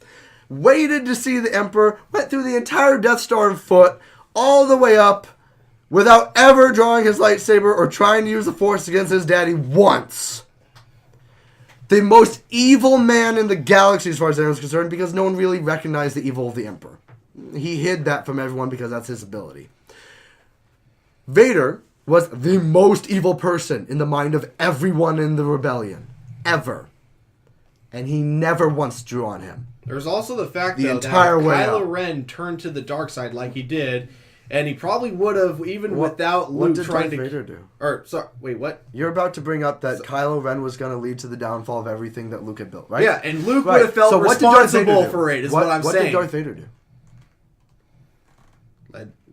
waited to see the Emperor, went through the entire Death Star on foot, all the way up, without ever drawing his lightsaber or trying to use the Force against his daddy once. The most evil man in the galaxy as far as anyone's concerned, because no one really recognized the evil of the Emperor. He hid that from everyone because that's his ability. Vader was the most evil person in the mind of everyone in the rebellion. Ever. And he never once drew on him. There's also the fact The though, entire that way Kylo up. Ren turned to the dark side like he did, and he probably would have even without Luke What did trying Darth to. Vader do? Or sorry, wait, what? You're about to bring up that Kylo Ren was going to lead to the downfall of everything that Luke had built, right? Yeah, and Luke Right. would have felt So what did Darth Vader responsible do? for it. Is what I'm What saying. did Darth Vader do?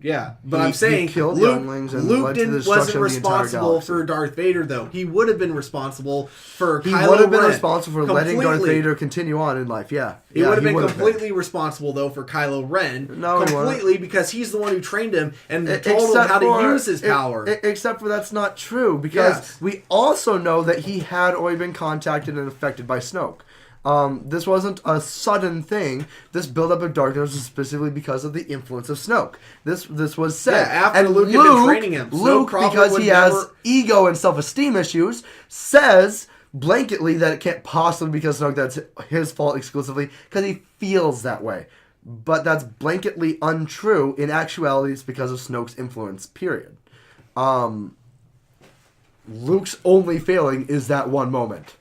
Yeah, but He- I'm saying he killed Luke, younglings and Luke led to the didn't, destruction wasn't of the entire responsible galaxy. for Darth Vader, though. He would have been responsible for He Kylo would have been Ren. responsible for letting Darth Completely. Vader continue on in life, yeah. He would have been would completely responsible, though, for Kylo Ren. No, he wouldn't. completely, because he's the one who trained him and told him Except how to for- use his power. Except for that's not true, because Yes. we also know that he had already been contacted and affected by Snoke. This wasn't a sudden thing. This buildup of darkness was specifically because of the influence of Snoke. This was said. Yeah, after and Luke had been training him. Snoke Luke, probably because would he has never- ego and self-esteem issues, says blanketly that it can't possibly be because Snoke, that's his fault exclusively, because he feels that way. But that's blanketly untrue. In actuality, it's because of Snoke's influence, period. Luke's only failing is that one moment.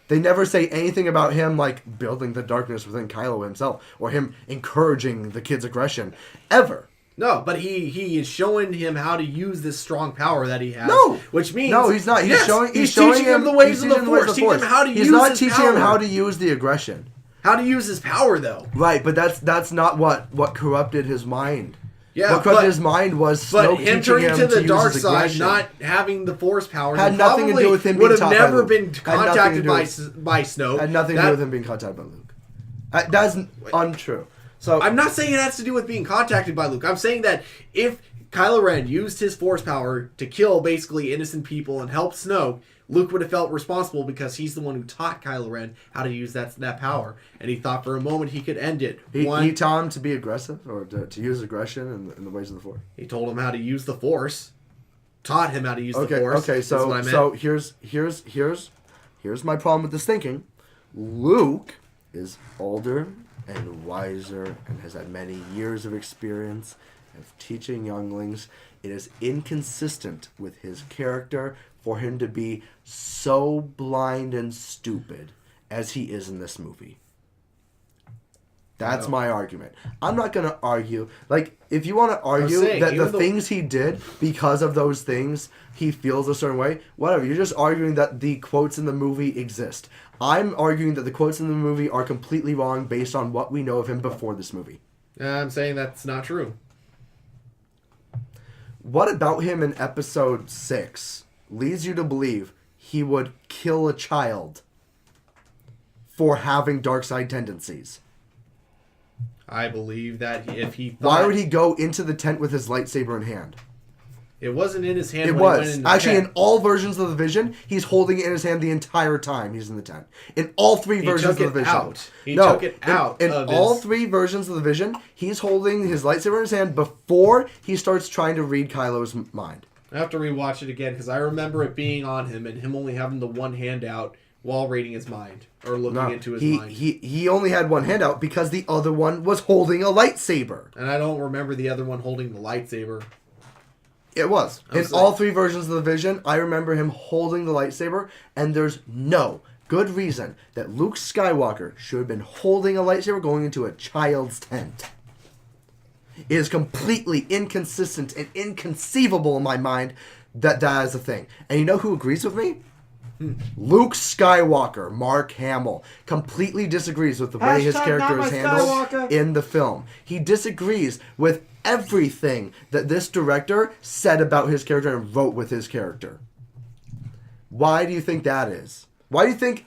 They never say anything about him, like, building the darkness within Kylo himself, or him encouraging the kid's aggression, ever. No, but he is showing him how to use this strong power that he has. No, which means no, he's not. He's yes, he's teaching him the ways of the Force. Teaching him how to He's use not his teaching power. him how to use the aggression. How to use his power, though. Right, but that's not what corrupted his mind. Yeah, what corrupted his mind was but Snoke him teaching turning him to the use dark his side, aggression. not having the Force power, Had he nothing to probably do with him would being have taught by never Luke. been Had nothing to contacted do by with- by Snoke. Had nothing to do with him being contacted by Luke. That's untrue. So I'm not saying it has to do with being contacted by Luke. I'm saying that if Kylo Ren used his Force power to kill basically innocent people and help Snoke, Luke would have felt responsible because he's the one who taught Kylo Ren how to use that power, and he thought for a moment he could end it. he taught him to be aggressive or to use aggression in the ways of the Force. He told him how to use the Force, taught him how to use the Force. Okay, That's what I meant. so here's my problem with this thinking. Luke is older and wiser and has had many years of experience of teaching younglings. It is inconsistent with his character for him to be so blind and stupid as he is in this movie. That's my argument. I'm not going to argue. Like, if you want to argue that the things he did, because of those things, he feels a certain way, whatever. You're just arguing that the quotes in the movie exist. I'm arguing that the quotes in the movie are completely wrong based on what we know of him before this movie. I'm saying that's not true. What about him in episode 6 leads you to believe he would kill a child for having dark side tendencies? I believe that if he thought... Why would he go into the tent with his lightsaber in hand? It wasn't in his hand It when he went was. in the Actually, tent. in all versions of the Vision, he's holding it in his hand the entire time he's in the tent. In all three versions of the took it Vision. out. He took it out In of all his- three versions of the Vision, he's holding his lightsaber in his hand before he starts trying to read Kylo's mind. I have to rewatch it again because I remember it being on him and him only having the one hand out while reading his mind or looking into his mind. He only had one hand out because the other one was holding a lightsaber. And I don't remember the other one holding the lightsaber. It was. I'm In sorry. all three versions of the Vision, I remember him holding the lightsaber, and there's no good reason that Luke Skywalker should have been holding a lightsaber going into a child's tent. It is completely inconsistent and inconceivable in my mind that that is a thing. And you know who agrees with me? Luke Skywalker, Mark Hamill, completely disagrees with the way his Hashtag character not my is handled Skywalker. in the film. He disagrees with everything that this director said about his character and wrote with his character. Why do you think that is? Why do you think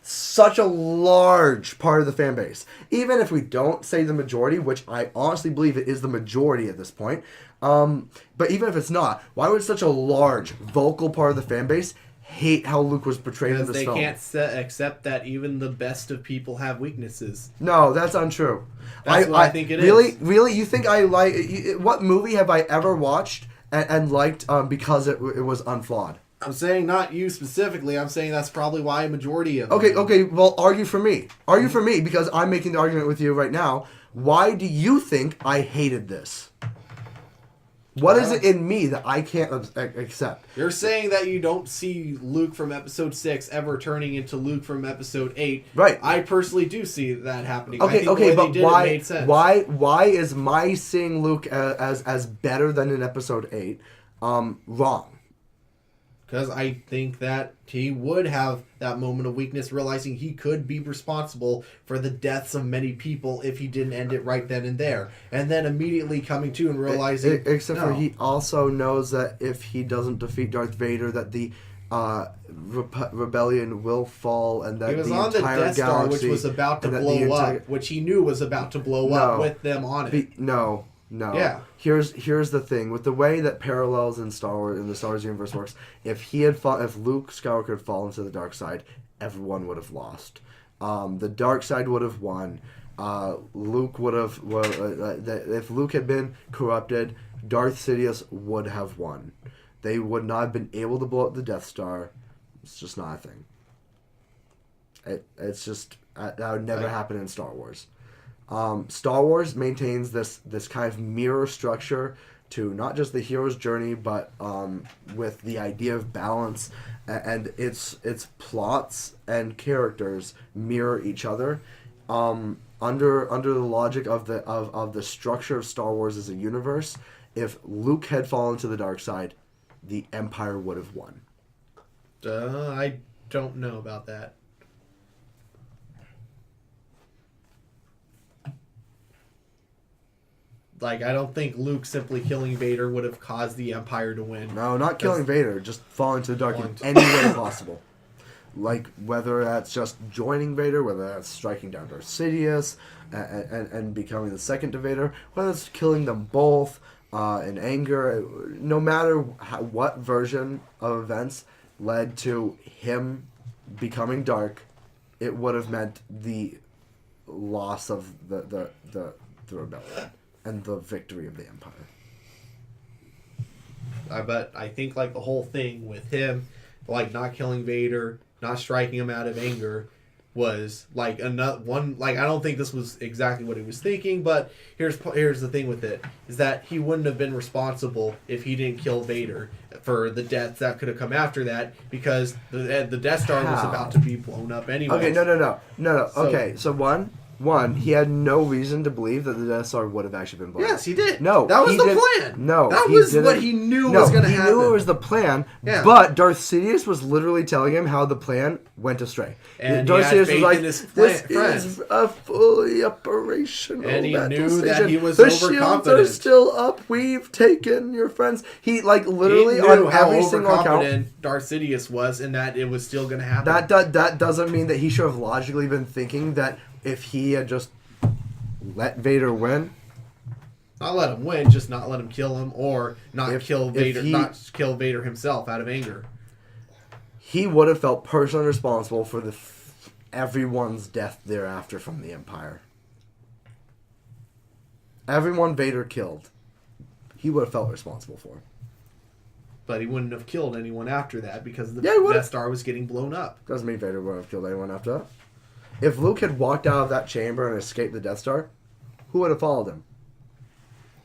such a large part of the fan base, even if we don't say the majority, which I honestly believe it is the majority at this point, but even if it's not, why would such a large vocal part of the fan base hate how Luke was portrayed in Because this they film? can't accept that even the best of people have weaknesses. No, that's untrue. That's what I think it really, is. Really? You think I like... What movie have I ever watched and liked because it was unflawed? I'm saying not you specifically. I'm saying that's probably why a majority of them. Okay, well, argue for me. Argue for me, because I'm making the argument with you right now. Why do you think I hated this? What is it in me that I can't accept? You're saying that you don't see Luke from episode 6 ever turning into Luke from episode 8. Right. I personally do see that happening. I Okay, think the okay, way but they did why? it made sense. Why is my seeing Luke as better than in episode 8 wrong? Because I think that he would have that moment of weakness, realizing he could be responsible for the deaths of many people if he didn't end it right then and there. And then immediately coming to and realizing... Except for no. he also knows that if he doesn't defeat Darth Vader, that the rebellion will fall, and that He was the on the entire Death Star, which galaxy was about to and that blow the entire- up, which he knew was about to blow up with them on it. No. Yeah. Here's the thing with the way that parallels in Star Wars in the Star Wars universe works. If Luke Skywalker had fallen to the dark side, everyone would have lost. The dark side would have won. Luke would have. If Luke had been corrupted, Darth Sidious would have won. They would not have been able to blow up the Death Star. It's just not a thing. It's just that would never happen in Star Wars. Star Wars maintains this kind of mirror structure to not just the hero's journey, but with the idea of balance, and its plots and characters mirror each other. Under the logic of the structure of Star Wars as a universe, if Luke had fallen to the dark side, the Empire would have won. I don't know about that. Like, I don't think Luke simply killing Vader would have caused the Empire to win. No, not killing Vader, just falling to the dark in Falling to- any way possible. Like, whether that's just joining Vader, whether that's striking down Darth Sidious and becoming the second to Vader, whether it's killing them both in anger, no matter what version of events led to him becoming dark, it would have meant the loss of the rebellion and the victory of the Empire. But I think, like, the whole thing with him, like, not killing Vader, not striking him out of anger, was, like, another one. Like, I don't think this was exactly what he was thinking, but here's the thing with it, is that he wouldn't have been responsible if he didn't kill Vader for the deaths that could have come after that, because the Death Star was How? about to be blown up anyway. Okay, no. So- Okay, so one, he had no reason to believe that the Death Star would have actually been blown up. Yes, he did. No, that was he the didn't. plan. No, that he was didn't. what he knew was going to happen. He knew it was the plan, Yeah. but Darth Sidious was literally telling him how the plan went astray. And Darth he had Sidious faith was like, in his "This friends. is a fully operational And he battle knew that station. he was the shields are overconfident. still up. We've taken your friends." He literally he knew on how every single account. overconfident Darth Sidious was, and that it was still going to happen. That doesn't mean that he should have logically been thinking that if he had just let Vader win. Not let him win, just not let him kill him, or not kill Vader, he- not kill Vader himself out of anger. He would have felt personally responsible for everyone's death thereafter from the Empire. Everyone Vader killed, he would have felt responsible for. But he wouldn't have killed anyone after that because the Yeah, he would've. Death Star was getting blown up. Doesn't mean Vader would have killed anyone after that. If Luke had walked out of that chamber and escaped the Death Star, who would have followed him?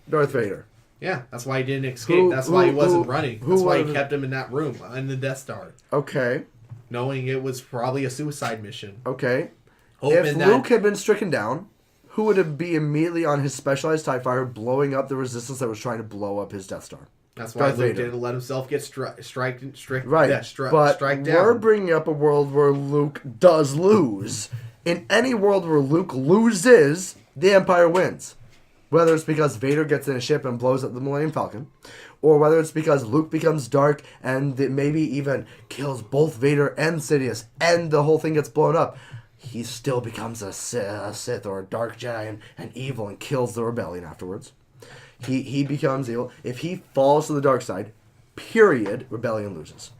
Darth Vader. Yeah, that's why he didn't escape. That's why he wasn't running. who That's why he would've- kept him in that room in the Death Star, Okay. knowing it was probably a suicide mission. Okay. Hoping If that Luke had been stricken down, who would be immediately on his specialized TIE fighter blowing up the resistance that was trying to blow up his Death Star. That's why Darth Luke Vader. didn't let himself get Right, strike down. we're bringing up a world where Luke does lose. In any world where Luke loses, the Empire wins. Whether it's because Vader gets in a ship and blows up the Millennium Falcon, or whether it's because Luke becomes dark and it maybe even kills both Vader and Sidious, and the whole thing gets blown up, he still becomes a Sith or a Dark Jedi and evil and kills the rebellion afterwards. He becomes evil. If he falls to the dark side, period, rebellion loses.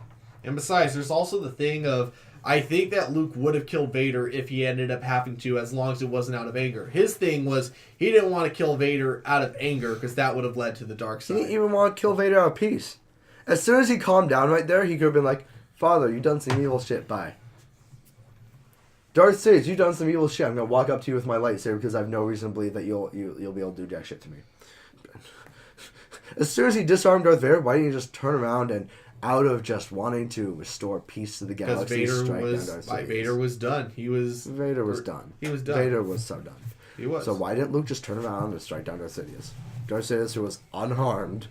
And besides, there's also the thing of, I think that Luke would have killed Vader if he ended up having to, as long as it wasn't out of anger. His thing was, he didn't want to kill Vader out of anger, because that would have led to the dark He side. didn't even want to kill Vader out of peace. As soon as he calmed down right there, he could have been like, Father, you done some evil shit, bye. Darth Sidious, you done some evil shit. I'm going to walk up to you with my lightsaber because I have no reason to believe that you'll be able to do jack shit to me. As soon as he disarmed Darth Vader, why didn't he just turn around and, out of just wanting to restore peace to the galaxy, Because strike down Darth Sidious? Vader was done. Vader was done. He was done. Vader was so done. He was. So why didn't Luke just turn around and strike down Darth Sidious? Darth Sidious, who was unharmed,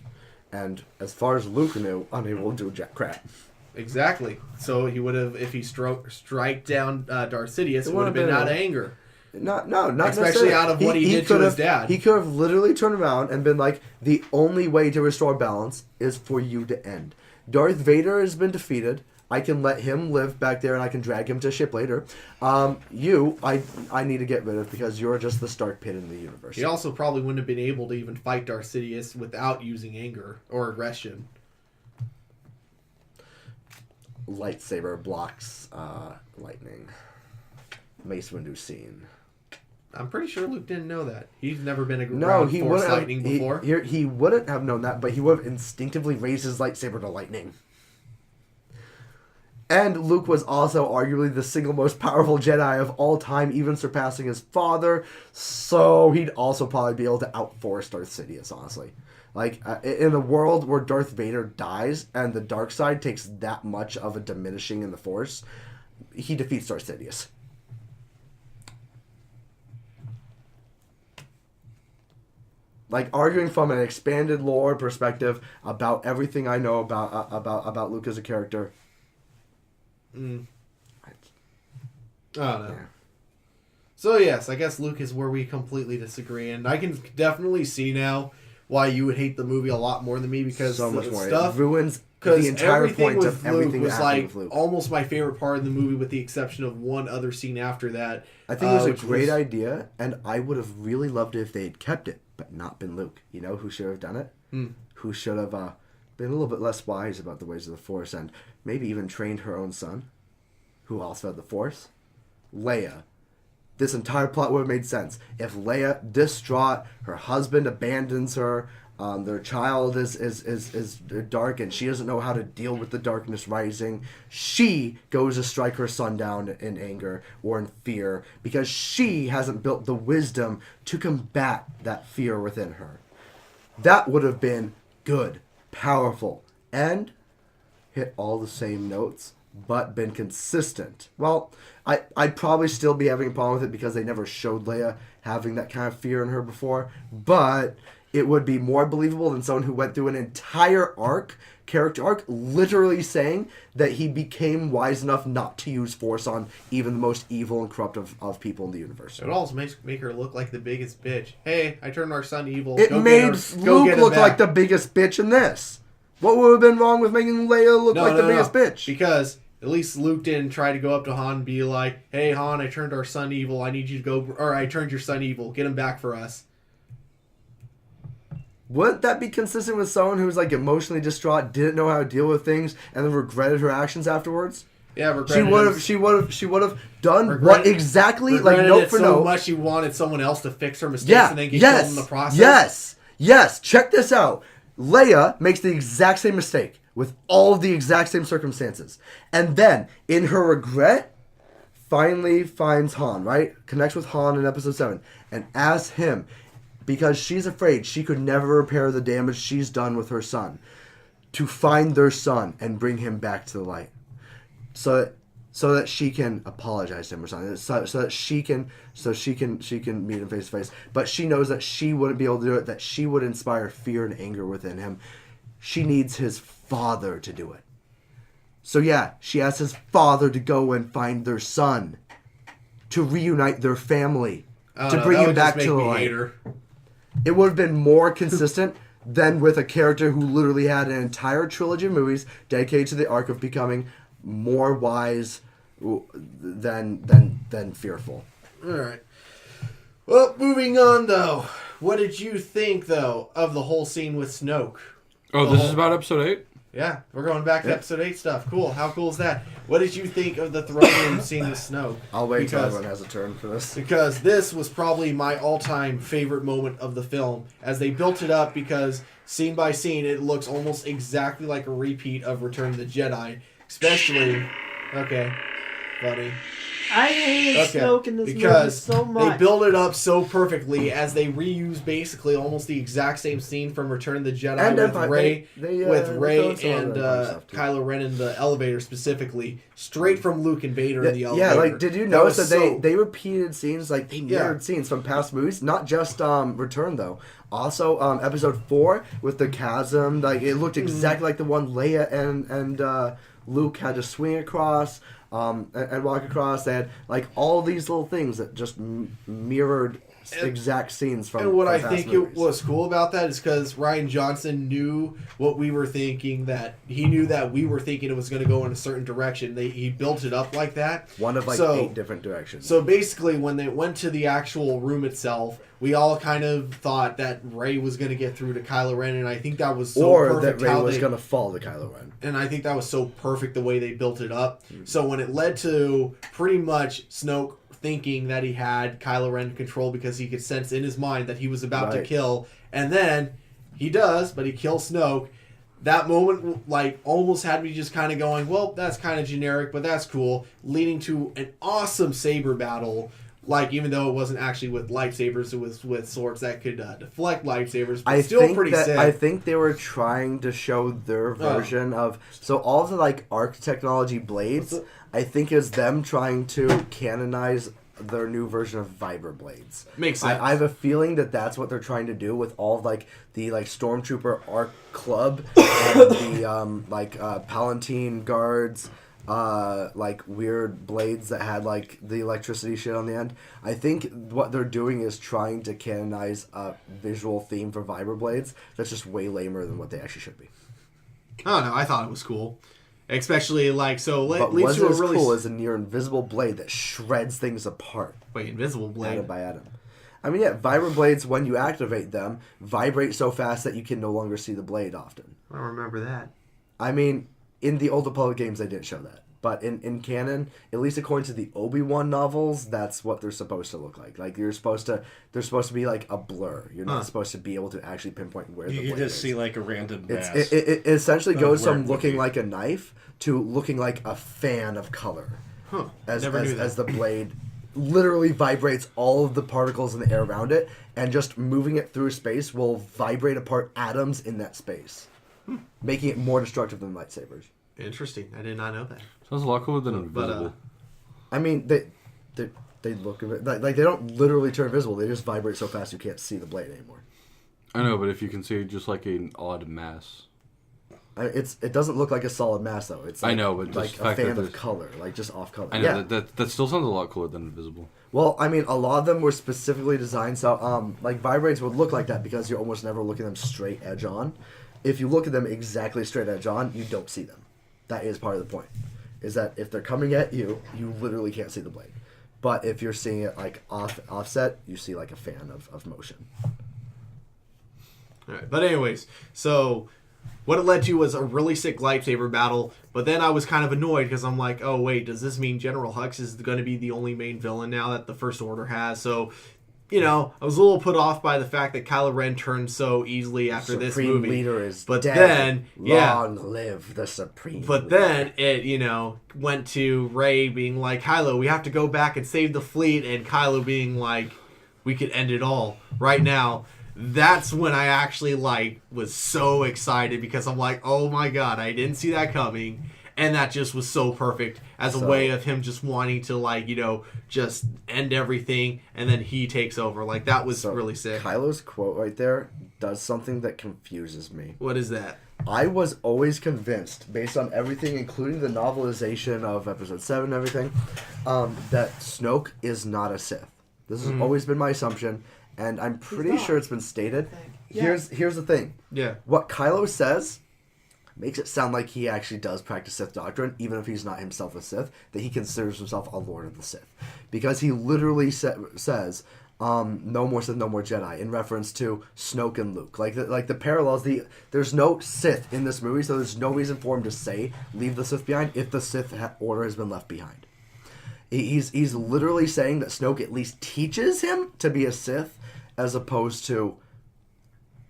and as far as Luke knew, unable to do jack crap. Exactly. So he would have, if he strike down Darth Sidious, it would have been out of anger. Not Especially out of what he did to his dad. He could have literally turned around and been like, the only way to restore balance is for you to end. Darth Vader has been defeated. I can let him live back there and I can drag him to a ship later. I need to get rid of because you're just the Stark pit in the universe. He also probably wouldn't have been able to even fight Darth Sidious without using anger or aggression. Lightsaber blocks lightning. Mace Windu scene. I'm pretty sure Luke didn't know that. He's never been No, around he Force wouldn't lightning before. He wouldn't have known that, but he would have instinctively raised his lightsaber to lightning. And Luke was also arguably the single most powerful Jedi of all time, even surpassing his father. So he'd also probably be able to outforce Darth Sidious, honestly. Like, in a world where Darth Vader dies and the dark side takes that much of a diminishing in the Force, he defeats Darth Sidious. Like, arguing from an expanded lore perspective about everything I know about Luke as a character. I don't know. Yeah. So yes, I guess Luke is where we completely disagree, and I can definitely see now why you would hate the movie a lot more than me, because so much more. Stuff it ruins the entire point with of everything Luke was that happened with like Luke. almost my favorite part of the movie, with the exception of one other scene after that. I think it was a great idea, and I would have really loved it if they had kept it, but not been Luke. You know who should have done it? Who should have been a little bit less wise about the ways of the Force, and maybe even trained her own son, who also had the Force? Leia. This entire plot would have made sense if Leia, distraught, her husband abandons her, their child is dark, and she doesn't know how to deal with the darkness rising. She goes to strike her son down in anger or in fear because she hasn't built the wisdom to combat that fear within her. That would have been good, powerful, and hit all the same notes, but been consistent. Well, I'd probably still be having a problem with it because they never showed Leia having that kind of fear in her before, but it would be more believable than someone who went through an entire character arc, literally saying that he became wise enough not to use Force on even the most evil and corrupt of people in the universe. It also make her look like the biggest bitch. Hey, I turned our son evil. It made Luke look like the biggest bitch in this. What would have been wrong with making Leia look like the biggest bitch? Because at least Luke didn't try to go up to Han and be like, hey, Han, I turned our son evil. I need you to go... Or I turned your son evil. Get him back for us. Wouldn't that be consistent with someone who's like emotionally distraught, didn't know how to deal with things, and then regretted her actions afterwards? Yeah, regretted. She would have done what exactly, like note for note. So much she wanted someone else to fix her mistakes and then get killed in the process. Yes. Check this out. Leia makes the exact same mistake with all of the exact same circumstances, and then in her regret, finally finds Han. Right, connects with Han in Episode 7, and asks him. Because she's afraid she could never repair the damage she's done with her son, to find their son and bring him back to the light. So so that she can apologize to him or something, so that she can meet him face to face. But she knows that she wouldn't be able to do it, that she would inspire fear and anger within him. She needs his father to do it. So yeah, she asks his father to go and find their son, to reunite their family, to bring him back to the light. It would have been more consistent than with a character who literally had an entire trilogy of movies dedicated to the arc of becoming more wise than fearful. All right. Well, moving on though. What did you think though of the whole scene with Snoke? Oh, this is about episode 8? Yeah, we're going back to episode 8 stuff. Cool. How cool is that? What did you think of the throne room scene with Snoke? I'll wait until everyone has a turn for this. Because this was probably my all-time favorite moment of the film, as they built it up, because scene by scene it looks almost exactly like a repeat of Return of the Jedi. Especially... Okay, buddy. I hated Snoke in this because movie so much. They build it up so perfectly as they reuse basically almost the exact same scene from Return of the Jedi And with Empire. Rey and Kylo Ren in the elevator specifically, straight from Luke and Vader in the elevator. Yeah, like did you notice that they repeated scenes, like they mirrored scenes from past movies, not just Return though. Also, episode 4 with the chasm, like it looked exactly like the one Leia and Luke had to swing across. And walk across. They had like all these little things that just mirrored exact scenes from. And what from I past think movies. it was cool about that is because Rian Johnson knew what we were thinking. That he knew that we were thinking it was going to go in a certain direction. He built it up like that. One of 8 different directions. So basically, when they went to the actual room itself, we all kind of thought that Rey was going to get through to Kylo Ren, and I think that was so perfect. Or that Rey was going to fall to Kylo Ren. And I think that was so perfect the way they built it up. So when it led to pretty much Snoke thinking that he had Kylo Ren control because he could sense in his mind that he was about to kill, and then he does, but he kills Snoke. That moment, like, almost had me just kind of going, well, that's kind of generic, but that's cool, leading to an awesome saber battle. Like, even though it wasn't actually with lightsabers, it was with swords that could deflect lightsabers, but still pretty sick. I think they were trying to show their version of... So all of the, like, arc technology blades, I think is them trying to canonize their new version of Vibra blades. Makes sense. I have a feeling that that's what they're trying to do with all of, like, the, like, Stormtrooper arc club and the, Palatine guards... like weird blades that had like the electricity shit on the end. I think what they're doing is trying to canonize a visual theme for Vibra blades that's just way lamer than what they actually should be. I don't know. I thought it was cool, especially like But leads to a as really cool as a near invisible blade that shreds things apart. Wait, invisible blade atom by atom. I mean, yeah, Vibra blades when you activate them vibrate so fast that you can no longer see the blade often. I don't remember that. I mean, in the Old Republic games, they didn't show that. But in canon, at least according to the Obi-Wan novels, that's what they're supposed to look like. Like, they're supposed to be like a blur. You're not supposed to be able to actually pinpoint where the blade is. You just see like a random mass. It essentially goes from looking like a knife to looking like a fan of color. Huh. As the blade literally vibrates all of the particles in the air around it, and just moving it through space will vibrate apart atoms in that space, making it more destructive than lightsabers. Interesting. I did not know that. Sounds a lot cooler than invisible. I mean, they look a bit like they don't literally turn invisible. They just vibrate so fast you can't see the blade anymore. I know, but if you can see just like an odd mass. It doesn't look like a solid mass though. It's like, I know, but like a fan of color, like just off color. I know that still sounds a lot cooler than invisible. Well, I mean, a lot of them were specifically designed so like vibrates would look like that because you're almost never looking at them straight edge on. If you look at them exactly straight edge on, you don't see them. That is part of the point. Is that if they're coming at you, you literally can't see the blade. But if you're seeing it like offset, you see like a fan of motion. All right, but anyways, so what it led to was a really sick lightsaber battle. But then I was kind of annoyed because I'm like, oh wait, does this mean General Hux is going to be the only main villain now that the First Order has? So, you know, I was a little put off by the fact that Kylo Ren turned so easily after this movie. Supreme Leader is but dead. Then, long live the Supreme But Leader. then it, you know, went to Rey being like, Kylo, we have to go back and save the fleet, and Kylo being like, we could end it all right now. That's when I actually like was so excited because I'm like, oh my god, I didn't see that coming. and that just was so perfect as a way of him just wanting to, like, you know, just end everything, and then he takes over. Like, that was really sick. Kylo's quote right there does something that confuses me. What is that? I was always convinced, based on everything, including the novelization of Episode 7 and everything, that Snoke is not a Sith. This has always been my assumption, and I'm pretty sure it's been stated. Here's the thing. Yeah. What Kylo says makes it sound like he actually does practice Sith doctrine, even if he's not himself a Sith, that he considers himself a Lord of the Sith. Because he literally says, no more Sith, no more Jedi, in reference to Snoke and Luke. Like the parallels, there's no Sith in this movie, so there's no reason for him to say, leave the Sith behind, if the Sith order has been left behind. He's literally saying that Snoke at least teaches him to be a Sith, as opposed to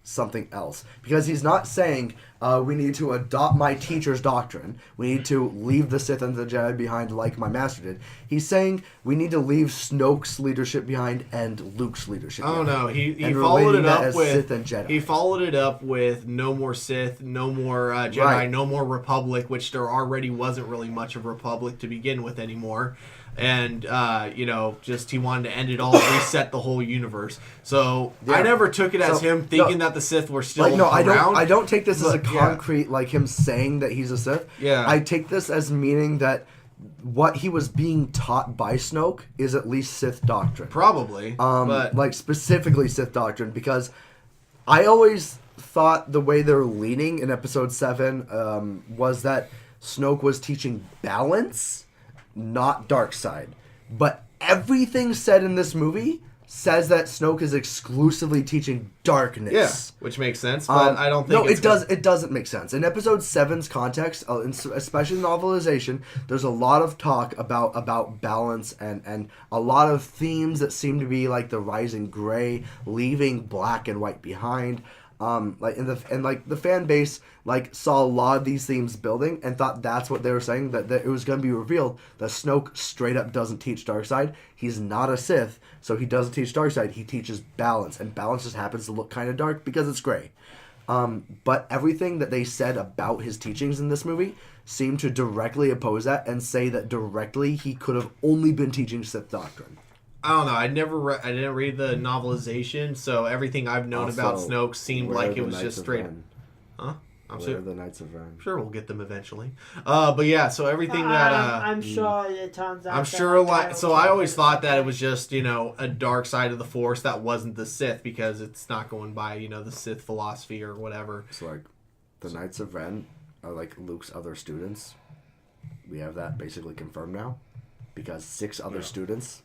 something else. Because he's not saying, we need to adopt my teacher's doctrine, we need to leave the Sith and the Jedi behind like my master did. He's saying we need to leave Snoke's leadership behind and Luke's leadership behind. Oh no, he followed it up with Sith and Jedi. He followed it up with no more Sith, no more Jedi, Right. no more Republic, which there already wasn't really much of Republic to begin with anymore. And, you know, just he wanted to end it all, reset the whole universe. So Yeah. I never took it as him thinking that the Sith were still Like, no, around. I don't take this as a but, yeah. concrete, like him saying that he's a Sith. Yeah. I take this as meaning that what he was being taught by Snoke is at least Sith doctrine. Probably. But Like specifically Sith doctrine, because I always thought the way they're leaning in Episode 7 was that Snoke was teaching balance, not dark side. But everything said in this movie says that Snoke is exclusively teaching darkness. yeah, which makes sense. But I don't think No, it doesn't make sense. In Episode 7's context, especially novelization, there's a lot of talk about balance and a lot of themes that seem to be like the rising gray, leaving black and white behind. The fan base saw a lot of these themes building and thought that's what they were saying, that it was going to be revealed that Snoke straight up doesn't teach Darkseid. He's not a Sith, so he doesn't teach Darkseid. He teaches balance, and balance just happens to look kind of dark because it's gray. But everything that they said about his teachings in this movie seemed to directly oppose that and say that directly he could have only been teaching Sith doctrine. I don't know. I didn't read the novelization, so everything I've known about Snoke seemed like it was just straight. Huh? I'm Where are the Knights of Ren? sure we'll get them eventually. But yeah, so everything that I'm sure it turns out. I'm sure so I always thought that it was just, you know, a dark side of the Force that wasn't the Sith, because it's not going by, you know, the Sith philosophy or whatever. So like the Knights of Ren are like Luke's other students. We have that basically confirmed now, because 6 other students.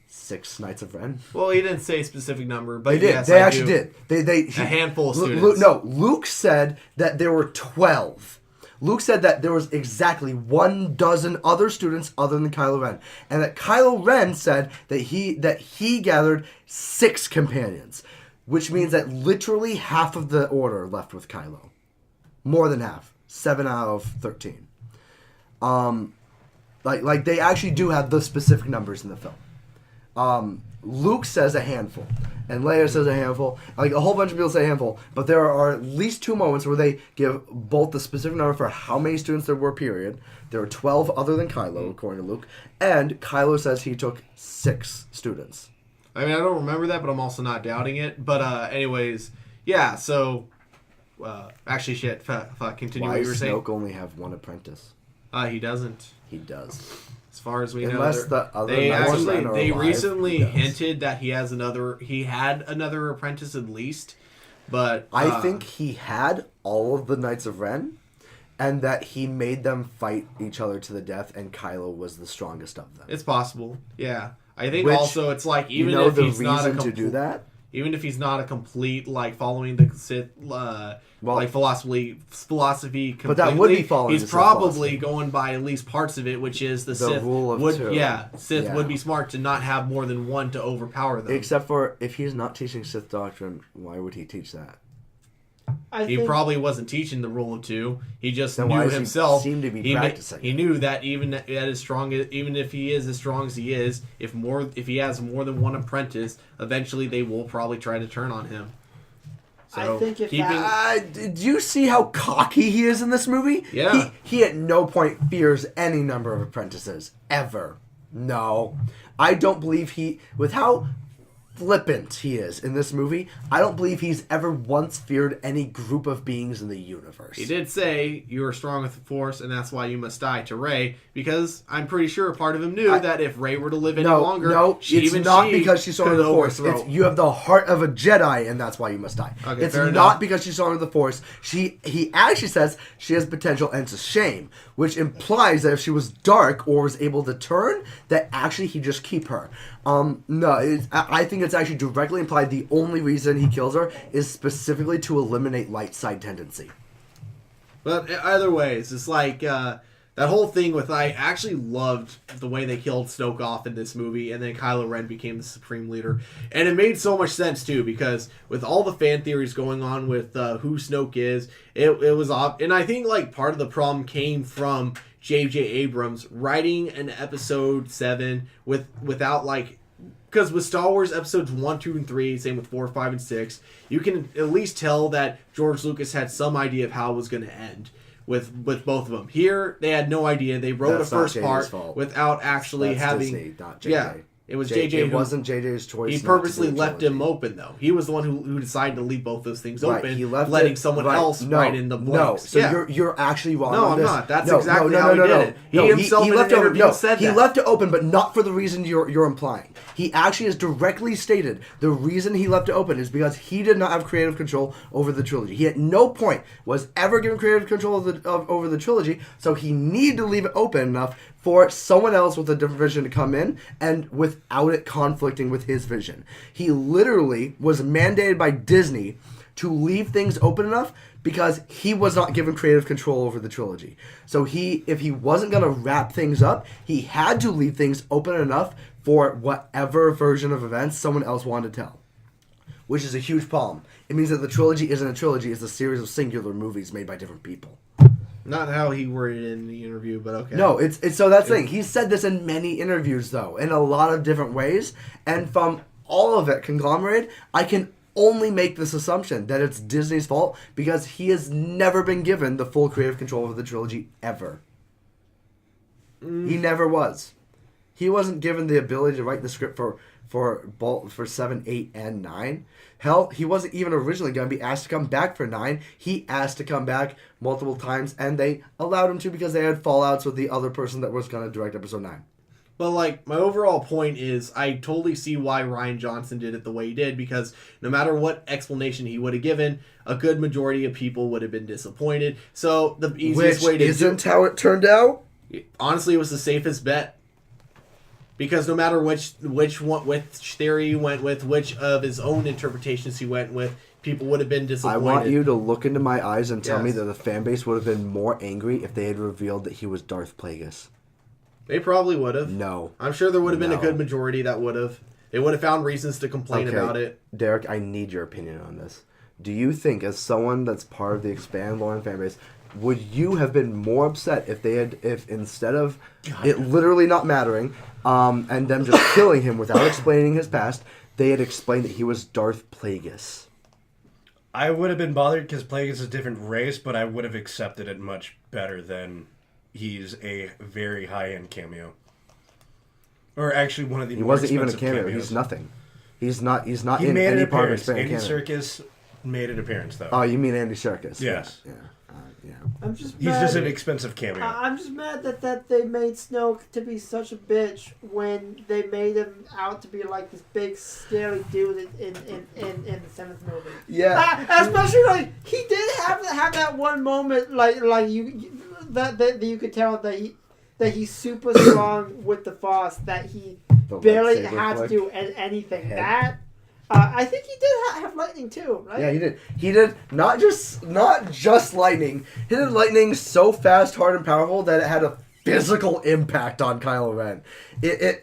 6 Knights of Ren. Well, he didn't say a specific number, but They did. yes, they I actually do. did. A handful of students. Luke said that there were 12. Luke said that there was exactly 12 other students other than Kylo Ren, and that Kylo Ren said that he gathered 6 companions, which means that literally half of the order left with Kylo. More than half. 7 out of 13. Like they actually do have the specific numbers in the film. Luke says a handful, and Leia says a handful. Like a whole bunch of people say a handful, but there are at least 2 moments where they give both the specific number for how many students there were. Period. There were 12 other than Kylo, according to Luke, and Kylo says he took 6 students. I mean, I don't remember that, but I'm also not doubting it. But anyways, yeah. So actually, shit. Continue Why what you were does saying. Snoke only have 1 apprentice? He doesn't. He does. As far as we Unless know, the other they Knights of actually Ren are they alive, recently he does. hinted that he had another apprentice at least, but I think he had all of the Knights of Ren, and that he made them fight each other to the death, and Kylo was the strongest of them. it's possible. Yeah, I think Which, also it's like even you know if the he's not a reason to do that? even if he's not a complete following the Sith philosophy completely, But that would be following he's the Sith probably philosophy. going by at least parts of it, which is the Sith rule of would 2. Sith Yeah. would be smart to not have more than one to overpower them. Except for if he's not teaching Sith doctrine, why would he teach that? He probably wasn't teaching the rule of 2. He just Then knew why does he himself. seem to be he practicing He it? knew that even if he is as strong as he is, if he has more than one apprentice, eventually they will probably try to turn on him. So I think if Did you see how cocky he is in this movie? Yeah. He at no point fears any number of apprentices. Ever. No. I don't believe with how flippant he is in this movie, I don't believe he's ever once feared any group of beings in the universe. He did say you are strong with the Force, and that's why you must die to Rey. Because I'm pretty sure part of him knew that if Rey were to live any longer, it's not because she's strong with the Force. You have the heart of a Jedi, and that's why you must die. Okay, it's fair not enough. because she's strong with the Force. He actually says she has potential, and it's a shame, which implies that if she was dark or was able to turn, that actually he'd just keep her. I think it's actually directly implied the only reason he kills her is specifically to eliminate light side tendency. But either way, it's just like that whole thing with I actually loved the way they killed Snoke off in this movie, and then Kylo Ren became the Supreme Leader, and it made so much sense too because with all the fan theories going on with who Snoke is, it was off, and I think like part of the problem came from J.J. Abrams writing an episode 7 without like. Because with Star Wars episodes 1, 2, and 3, same with 4, 5, and 6, you can at least tell that George Lucas had some idea of how it was going to end with both of them. Here, they had no idea. They wrote That's a first not part JJ's fault. without actually That's having. Disney, not JJ. Yeah, it was JJ. It wasn't JJ's choice. He not purposely to do a left him trilogy. open, though. He was the one who decided to leave both those things Right, open, he left letting it- someone right, else no, write in the blanks. No, so Yeah. you're actually wrong No, on I'm this. not. That's exactly how he did it. He himself in left an it open. interview said he that. left it open, but not for the reason you're implying. He actually has directly stated the reason he left it open is because he did not have creative control over the trilogy. He at no point was ever given creative control over the trilogy, so he needed to leave it open enough for someone else with a different vision to come in and without it conflicting with his vision. He literally was mandated by Disney to leave things open enough because he was not given creative control over the trilogy. So if he wasn't going to wrap things up, he had to leave things open enough for whatever version of events someone else wanted to tell. Which is a huge problem. It means that the trilogy isn't a trilogy, it's a series of singular movies made by different people. Not how he worded it in the interview, but okay. No, it's so that's the thing. He's said this in many interviews, though, in a lot of different ways. And from all of it conglomerated, I can only make this assumption that it's Disney's fault because he has never been given the full creative control of the trilogy ever. He never was. He wasn't given the ability to write the script for 7, 8, and 9. Hell, he wasn't even originally going to be asked to come back for 9. He asked to come back multiple times, and they allowed him to because they had fallouts with the other person that was going to direct episode 9. But, like, my overall point is I totally see why Rian Johnson did it the way he did, because no matter what explanation he would have given, a good majority of people would have been disappointed. So, the easiest way to isn't how it turned out? Honestly, it was the safest bet. Because no matter which theory he went with, which of his own interpretations he went with, people would have been disappointed. I want you to look into my eyes and tell me Yes. that the fan base would have been more angry if they had revealed that he was Darth Plagueis. They probably would have. No. I'm sure there would have been a No. good majority that would have. They would have found reasons to complain about it. Derek, I need your opinion on this. Do you think, as someone that's part of the Expand Lauren fan base, would you have been more upset if instead of it literally not mattering, and them just killing him without explaining his past, they had explained that he was Darth Plagueis? I would have been bothered because Plagueis is a different race, but I would have accepted it much better than he's a very high-end cameo. Or actually one of the He more wasn't even a expensive cameo. cameos. He's nothing. He's not He in made any an part of appearance. Expand Andy canon. Serkis made an appearance, though. Oh, you mean Andy Serkis? Yes. Yeah. Yeah. I'm just He's mad. just an expensive cameo. I'm just mad that they made Snoke to be such a bitch when they made him out to be like this big scary dude in the 7th movie. Yeah. Especially like he did have that one moment like that you could tell that he's super strong with the Force, that he The barely lightsaber had to flick. do anything. Head. That I think he did have lightning too, right? Yeah, he did. He did not just lightning. He did lightning so fast, hard, and powerful that it had a physical impact on Kylo Ren.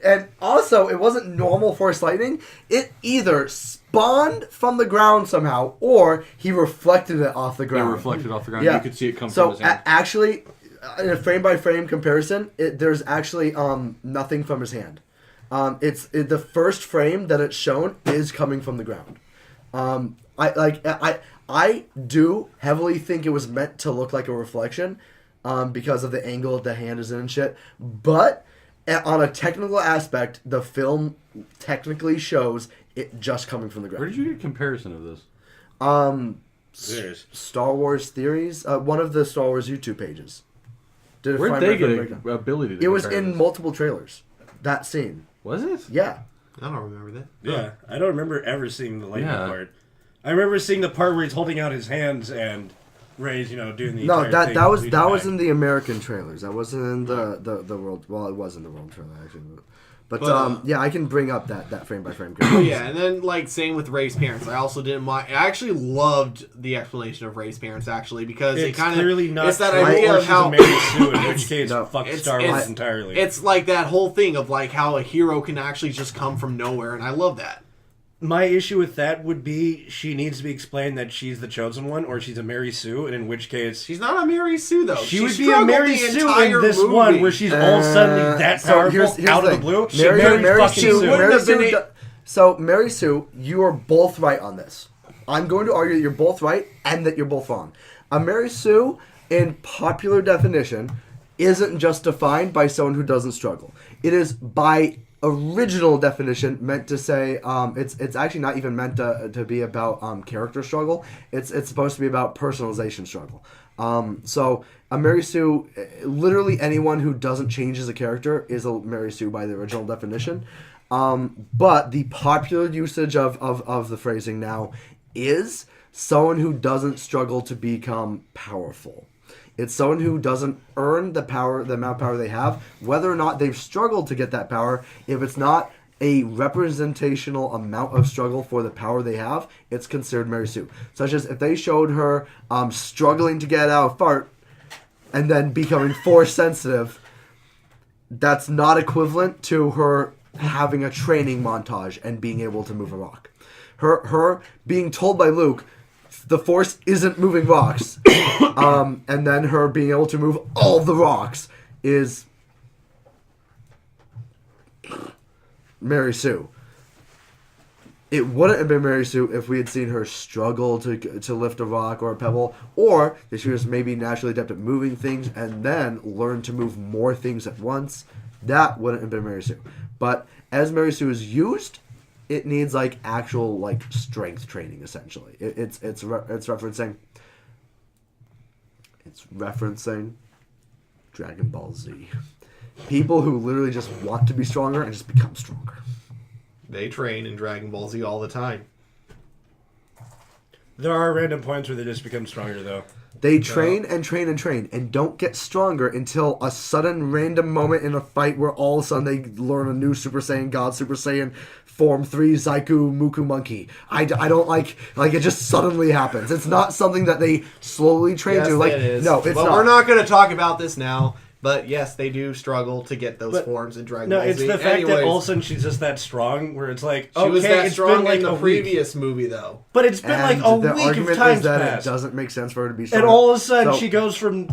And also it wasn't normal Force lightning. It either spawned from the ground somehow, or he reflected it off the It ground. reflected off the ground. Yeah. You could see it come So from his hand. actually, in a frame by frame comparison, there's actually nothing from his hand. The first frame that it's shown is coming from the ground. I do heavily think it was meant to look like a reflection because of the angle the hand is in and shit. But on a technical aspect, the film technically shows it just coming from the ground. Where did you get a comparison of this? Star Wars theories. One of the Star Wars YouTube pages. Where'd they get an ability to It was compare in this? multiple trailers. That scene. Was it? Yeah. I don't remember that. Yeah, I don't remember ever seeing the lightning Yeah. part. I remember seeing the part where he's holding out his hands and Ray's, doing the No, entire thing. that was leading in back. the American trailers. That wasn't in the world. Well, it was in the world trailer actually. But yeah, I can bring up that frame by frame. Oh yeah, and then like same with Ray's parents. I also didn't mind. I actually loved the explanation of Ray's parents actually because it It's kind of clearly not it's that true, idea or of she's how a Mary Sue, in which case No, fuck it's- Star it's- Wars entirely. it's like that whole thing of like how a hero can actually just come from nowhere, and I love that. My issue with that would be she needs to be explained that she's the chosen one, or she's a Mary Sue, and in which case She's not a Mary Sue though. she would be a struggled Mary the Sue entire in this movie. one where she's all suddenly that So powerful here's out the of the thing. blue. Mary fucking Sue. wouldn't Mary have been Sue. So Mary Sue, you are both right on this. I'm going to argue that you're both right and that you're both wrong. A Mary Sue, in popular definition, isn't just defined by someone who doesn't struggle. It is by original definition meant to say it's actually not even meant to be about character struggle. It's supposed to be about personalization struggle. So a Mary Sue, literally anyone who doesn't change as a character is a Mary Sue by the original definition. But the popular usage of the phrasing now is someone who doesn't struggle to become powerful. It's someone who doesn't earn the amount of power they have, whether or not they've struggled to get that power. If it's not a representational amount of struggle for the power they have, it's considered Mary Sue. Such as if they showed her struggling to get out of fart and then becoming force sensitive, that's not equivalent to her having a training montage and being able to move a rock. Her being told by Luke, the Force isn't moving rocks, and then her being able to move all the rocks is Mary Sue. It wouldn't have been Mary Sue if we had seen her struggle to lift a rock or a pebble, or that she was maybe naturally adept at moving things and then learned to move more things at once. That wouldn't have been Mary Sue. But as Mary Sue is used, it needs like actual like strength training essentially. It's referencing Dragon Ball Z. People who literally just want to be stronger and just become stronger. They train in Dragon Ball Z all the time. There are random points where they just become stronger, though. They train and train and train and don't get stronger until a sudden random moment in a fight where all of a sudden they learn a new Super Saiyan God, Super Saiyan Form 3 Zaiku Muku Monkey. I don't like it just suddenly happens. It's not something that they slowly train Yes, to. Like, it is. no, it's but not. we're not going to talk about this now. But yes, they do struggle to get those forms in Dragon No, Ball it's Z. the fact that Anyways, all of a sudden she's just that strong, where it's like, she was that it's strong been like in the a week. previous movie, though. But it's been like a the week argument of times is that passed. it doesn't make sense for her to be stronger. And all of a sudden, So- she goes from,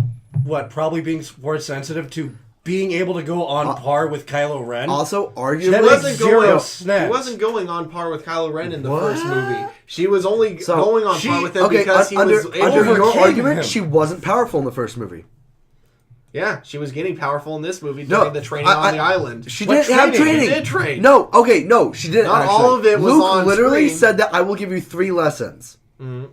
probably being force sensitive to being able to go on par with Kylo Ren. Also, That She arguably, makes wasn't zero going. snaps. She wasn't going on par with Kylo Ren in the What? first movie. She was only So, going on par with him okay, because he under was able your overcame argument, him. she wasn't powerful in the first movie. Yeah, she was getting powerful in this movie No, during the training on the island. She What didn't have training? training. She did train. No, okay, no, she didn't. Not actually. all of it was Luke on literally screen. said that I will give you 3 lessons. Mhm.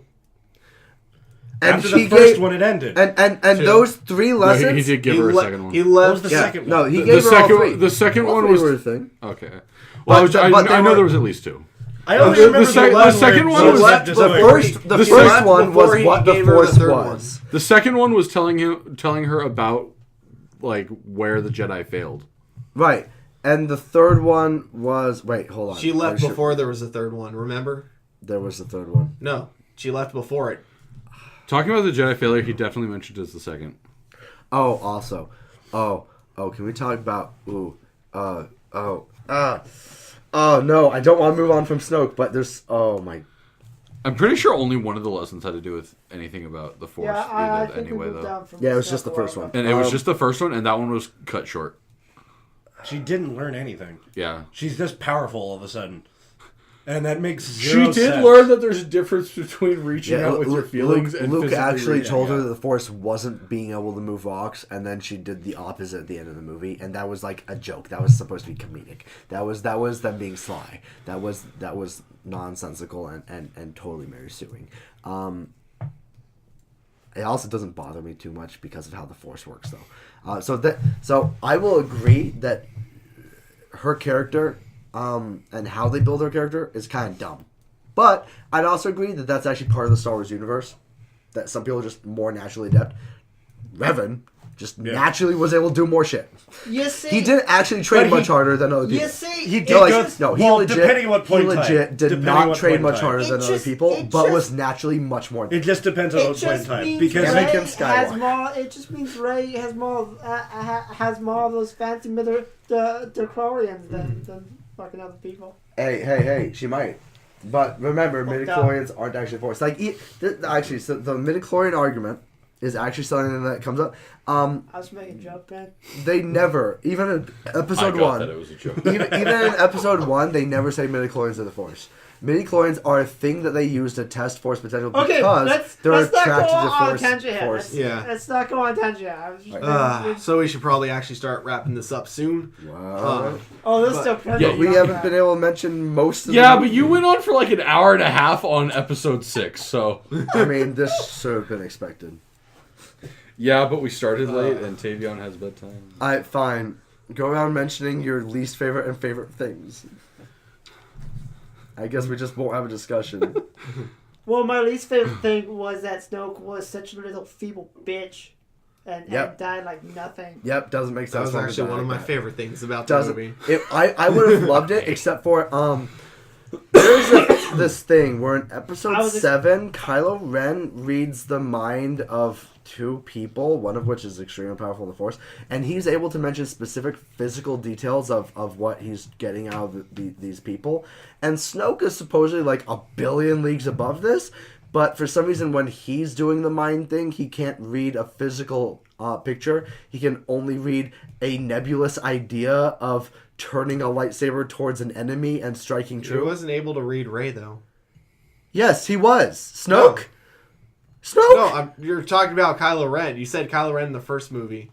And After she the first gave, one, it ended. and Two. those 3 No, lessons. he did give her a second one. He what was left. the yeah, second one? no, he The gave her all 3. the second All one 3 was were a thing. okay. Well, But- I but they know were- there was at least 2. I only the remember sec- the one second where one she was- left The just like- first The one before was he what the gave her the Force third was. The second one was telling her about like where the Jedi failed. Right. And the third one was... Wait, hold on. She left There before there was a third one. Remember? There was the third one. No, she left before it. Talking about the Jedi failure, he definitely mentioned as the second. Oh, also. Oh, can we talk about... Ooh. Oh, no, I don't want to move on from Snoke, but there's... Oh, my... I'm pretty sure only one of the lessons had to do with anything about the Force. Yeah, I think anyway, we moved though. down from Yeah, it was Snoke just the a first while one. ago. And it was just the first one, and that one was cut short. She didn't learn anything. Yeah. She's just powerful all of a sudden. And that makes She zero did sense. learn that there's a difference between reaching out with your feelings and Luke physically actually reaching told her out. that the Force wasn't being able to move rocks, and then she did the opposite at the end of the movie, and that was like a joke. That was supposed to be comedic. That was them being sly. That was nonsensical and totally Mary Sueing. It also doesn't bother me too much because of how the Force works, though. So I will agree that her character and how they build her character is kind of dumb. But I'd also agree that that's actually part of the Star Wars universe. That some people are just more naturally adept. Revan just naturally was able to do more shit. You see, He didn't actually train much harder than other people. You see, He it did. just- He Well, legit, depending on what point he in time. legit did Depending not what train point in much time. harder It than other just- people, it but just- was naturally much more. It just depends on It what point in just time. means Because Ray- Ray Anakin has Skywalker. more. It just means Ray has more of those fancy midichlorians than fucking other people. Hey, she might. But remember, Fucked midichlorians aren't actually Force. Like, actually, so the midichlorian argument is actually something that comes up. I was making a joke, man. They never, even in I episode got one, that it was a joke. even in episode one, they never say midichlorians are the Force. Midichlorians are a thing that they use to test Force potential Okay, because they're let's not attracted go to on Force. tangent here. Force. Yeah. Let's not go on tangent. I was just, So we should probably actually start wrapping this up soon. Wow. oh, this but- still plenty. Yeah, of We young haven't crap. been able to mention most of Yeah, the but you went on for like an hour and a half on episode 6, so... I mean, this should have been expected. Yeah, but we started late and Tavion has bedtime. Alright, fine. Go around mentioning your least favorite and favorite things. I guess we just won't have a discussion. Well, my least favorite thing was that Snoke was such a little feeble bitch, and died like nothing. Yep, doesn't make That sense. was for him to actually die one of like my that. favorite things about the Doesn't movie. I would have loved it except for there's this thing where in episode 7 Kylo Ren reads the mind of two people, one of which is extremely powerful in the Force, and he's able to mention specific physical details of what he's getting out of these people. And Snoke is supposedly like a billion leagues above this, but for some reason when he's doing the mind thing, he can't read a physical picture. He can only read a nebulous idea of turning a lightsaber towards an enemy and striking He true. wasn't able to read Rey though. Yes, he was. Snoke. Snoke. No, you're talking about Kylo Ren. You said Kylo Ren in the first movie.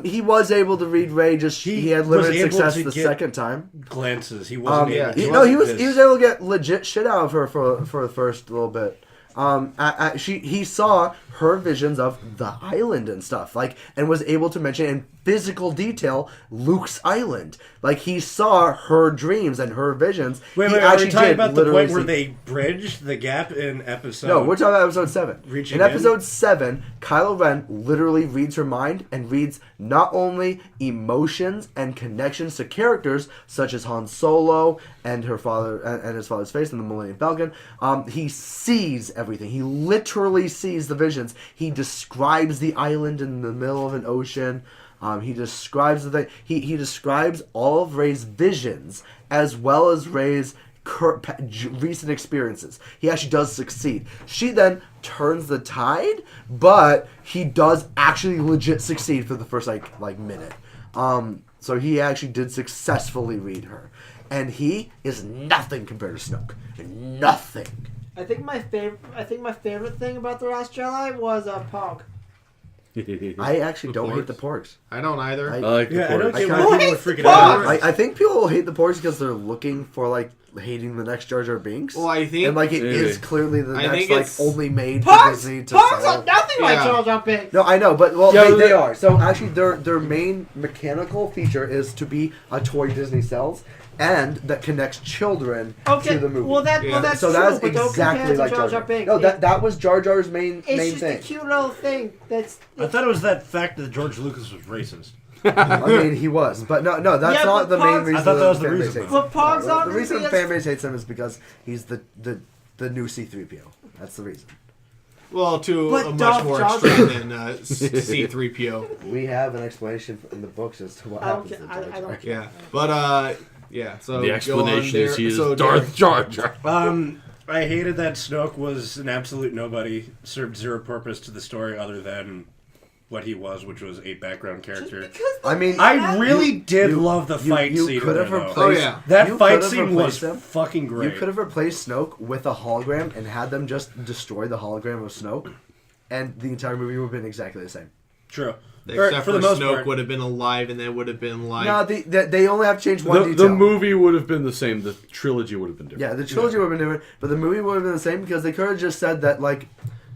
He was able to read Rey. Just he had was limited able success to the get second time. Glances. He wasn't able. He was this- able to get legit shit out of her for the first little bit. He saw her visions of the island and stuff, like, and was able to mention in physical detail Luke's island. Like, he saw her dreams and her visions. Wait, He are we actually talking did about the literally point where see- they bridged the gap in episode? No, we're talking about episode 7. Reaching In episode 7, Kylo Ren literally reads her mind and reads not only emotions and connections to characters such as Han Solo and her father and his father's face in the Millennium Falcon. He sees everything. He literally sees the visions. He describes the island in the middle of an ocean. He describes the thing. He describes all of Rey's visions as well as Rey's recent experiences. He actually does succeed. She then turns the tide, but he does actually legit succeed for the first like minute. So he actually did successfully read her, and he is nothing compared to Snoke. Nothing. I think my favorite thing about The Last Jedi was Pog. I actually The don't hate porgs? the porgs. I don't either. I- I like the Yeah, I don't porgs. get I why kinda- people are freaking Pog! out. I think people hate the porgs because they're looking for like hating the next Jar Jar Binks. Well, I think and like it Maybe. is clearly the I next think like it's- only made for Pogs Disney to are sell. nothing like Yeah. Jar Jar Binks. No, I know, but well, Yeah, they but- are. So actually, their main mechanical feature is to be a toy Disney sells and that connects children Okay, to the movie. well Yeah. that's so true, that's but don't exactly compare it like to Jar Jar Jar. Binks. No, that was Jar Jar's main It's main just thing. a cute little thing. I thought it was that fact that George Lucas was racist. I mean, he was, but no, that's Yeah, not but the main Pogs- reason. I thought that was the fan base reason, hates though. him. But Pogs No, on the reason the movies- fan base hates him is because he's the new C-3PO. That's the reason. well, to But a much Darth more Jar extreme than C-3PO. We have an explanation in the books as to what I don't happens care. to I Jar Jar. don't care. Yeah, but yeah. So The go explanation on is he there. is So Darth Jar Jar. I hated that Snoke was an absolute nobody, served zero purpose to the story other than what he was, which was a background character. I mean, I really did love the fight you scene. could have in there, though. replaced. That you fight could have scene was replaced him. fucking great. You could have replaced Snoke with a hologram and had them just destroy the hologram of Snoke, and the entire movie would have been exactly the same. True. Except for for the most Snoke part. would have been alive, and then would have been like... No, they only have to change one detail. The movie would have been the same. The trilogy would have been different. Yeah, the trilogy would have been different, but the movie would have been the same because they could have just said that, like,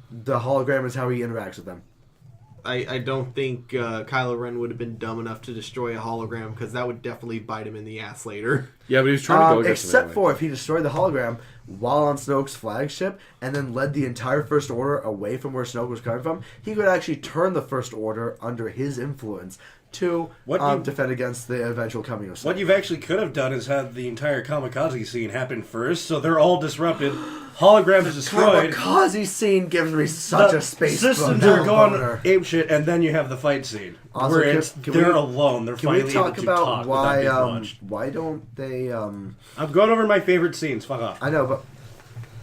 the hologram is how he interacts with them. I don't think Kylo Ren would have been dumb enough to destroy a hologram, because that would definitely bite him in the ass later. Yeah, but he was trying to go against except him for if he destroyed the hologram while on Snoke's flagship and then led the entire First Order away from where Snoke was coming from, he could actually turn the First Order under his influence to defend against the eventual coming of Snoke. What you've actually could have done is had the entire kamikaze scene happen first, so they're all disrupted. Hologram is destroyed. Kamikaze scene gives me such a space systems are going apeshit, and then you have the fight scene Also, where they're we- alone. They're Can finally we talk able to about talk why without being watched. why don't they I'm going over my favorite scenes. Fuck off. I know, but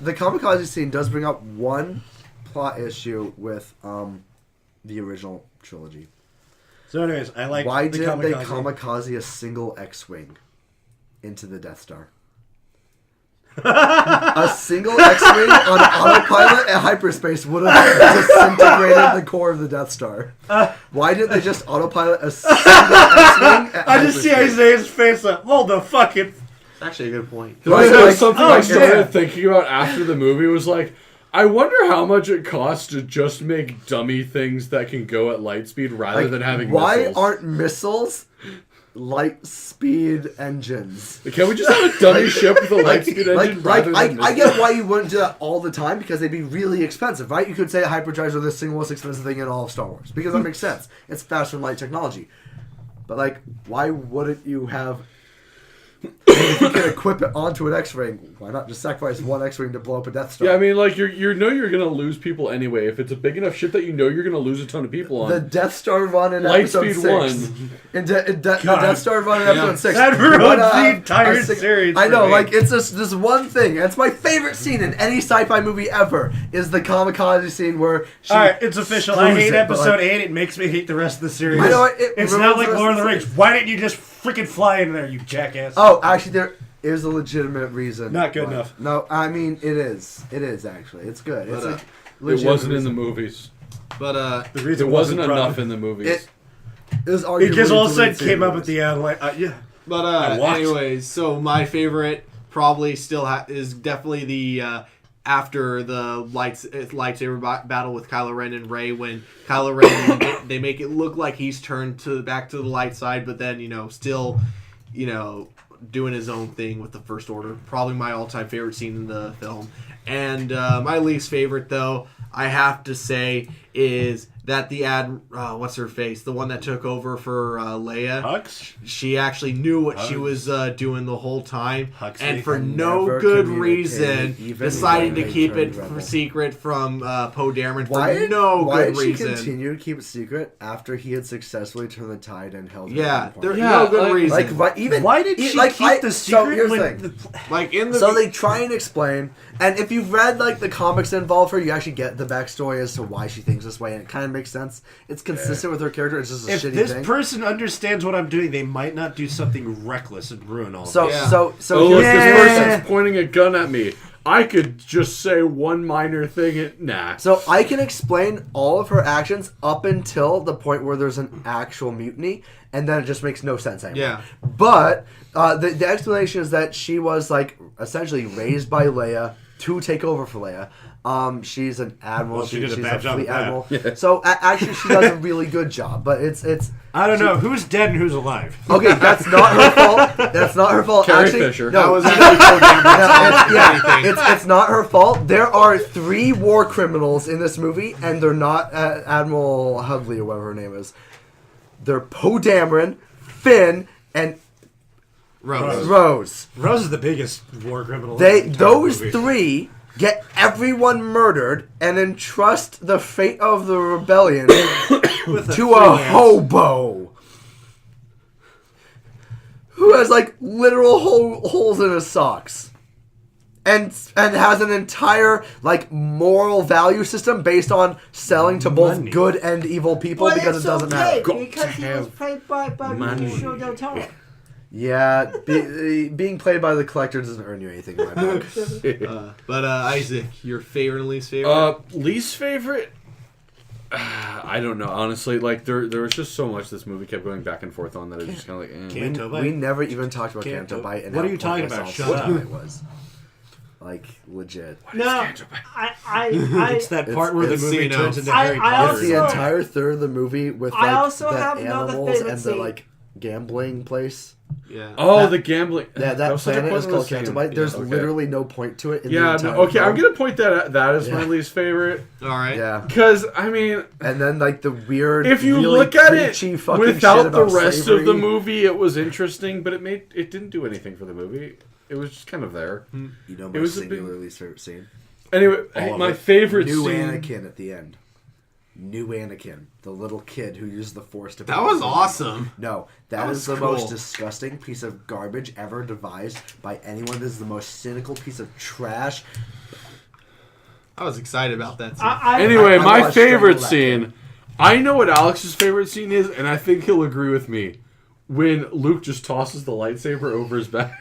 the kamikaze scene does bring up one plot issue with the original trilogy. So, anyways, I like Why the didn't they kamikaze. kamikaze a single X-wing into the Death Star? A single X-wing on autopilot at hyperspace would have disintegrated the core of the Death Star. Why didn't they just autopilot a single X-wing at I just see hyperspace? Isaiah's face like, hold the fucking... It's actually a good point. That's something I started yeah. thinking about after the movie was like, I wonder how much it costs to just make dummy things that can go at light speed rather than having why missiles. aren't missiles light speed engines? Can we just have a dummy ship with a light speed engine rather than I missiles? get why you wouldn't do that all the time because they'd be really expensive, right? You could say hyperdrives are the single most expensive thing in all of Star Wars because that makes sense. It's faster than light technology. But, like, why wouldn't you have... if you can equip it onto an X-Wing, why not just sacrifice one X-Wing to blow up a Death Star? Yeah, I mean, like, you know you're going to lose people anyway. If it's a big enough ship that you know you're going to lose a ton of people on. The Death Star run in Lightspeed episode 6. 1. The Death Star run in episode 6. That ruins What, the entire a series I for know, me. like, it's this one thing. And it's my favorite scene in any sci-fi movie ever, is the kamikaze scene where she... Alright, it's official. I screws hate it, but, episode like- 8. It makes me hate the rest of the series. I know, it's ruins not like the rest Lord of the of the Rings. series. Why didn't you just freaking fly in there, you jackass? Oh, actually, there is a legitimate reason. Not good why. enough. No, I mean, it is. It is, actually. It's good. It's But, a It legitimate wasn't in the reason. movies. But, The reason It wasn't brought enough up. in the movies. It was It arguably just all of a sudden deleted scene came up at movies. the end, like, yeah. But I watched. anyways, so my favorite probably still is definitely the after the lightsaber battle with Kylo Ren and Rey, when Kylo Ren they make it look like he's turned back to the light side, but then still doing his own thing with the First Order. Probably my all-time favorite scene in the film. And my least favorite, though, I have to say, is that the what's her face? The one that took over for Leia. Hux? She actually knew what she was doing the whole time. Huxley. And for And no never good communicated, reason, even decided when to they keep it turned rebel. secret from Poe Dameron Why for did, no why good did she reason. continue to keep it secret after he had successfully turned the tide and held it Yeah, at there's gunpoint? Yeah, no good like- reason. Like, even Why did she keep the So secret here's the when thing. like in the So they try and explain, and if you've read like the comics that involve her, you actually get the backstory as to why she thinks this way, and it kind of makes sense. It's consistent with her character. It's just a If shitty this thing. person understands what I'm doing, they might not do something reckless and ruin all So of Yeah. so Oh, look, here's- this person's pointing a gun at me. I could just say one minor thing and... Nah. So I can explain all of her actions up until the point where there's an actual mutiny, and then it just makes no sense anymore. Yeah. But the explanation is that she was like essentially raised by Leia to take over for Leia. She's an admiral. Well, she did a she's bad job fleet at that. admiral. So actually, she does a really good job. But it's I don't know who's dead and who's alive. okay. That's not her fault. That's not her fault. Carrie actually, Fisher. that No, was actually Poe Dameron's fault, if anything. it's not her fault. There are 3 war criminals in this movie, and they're not Admiral Hugley or whatever her name is. They're Poe Dameron, Finn, and Rose. Rose. Rose is the biggest war criminal. Those 3 get everyone murdered and entrust the fate of the rebellion to a hobo who has like literal holes in his socks. and has an entire like moral value system based on selling to both Money. good and evil people Well, because it's it doesn't okay, matter. because he was played by Benicio del Toro. Yeah, being played by the collector doesn't earn you anything in my book. But Isaac, your favorite and least favorite? Least favorite? I don't know, honestly. Like there was just so much this movie kept going back and forth on that I was just kind of like, Canto Bite. We never even talked about Canto Bite. And What how are you talking pointless about? all Shut the time up. It was. Like, legit. No, It's that part where the it's, movie you know, turns into I Harry It's Potter. also- the entire third of the movie with I like also the have another animals favorite and the scene. like gambling place. Yeah. oh, the gambling. Yeah, that was such a planet is pointless called Canto scene. Bite. There's Yeah, okay. literally no point to it. In the Yeah, entire okay, I'm film. gonna point that as my Yeah. least favorite. All right. Yeah, Because, I mean, and then like the weird. if you really look at it preachy fucking shit without the about rest slavery. of the movie, it was interesting, but it didn't do anything for the movie. It was just kind of there. You know it my was a big- singular least favorite scene. Anyway, All of my it. favorite New scene. Anakin at the end. New Anakin, the little kid who used the Force to. That was awesome. No, That that was is the cool. most disgusting piece of garbage ever devised by anyone. This is the most cynical piece of trash. I was excited about that scene. Anyway, I my watched favorite Strangle That scene. I know what Alex's favorite scene is, and I think he'll agree with me. When Luke just tosses the lightsaber over his back.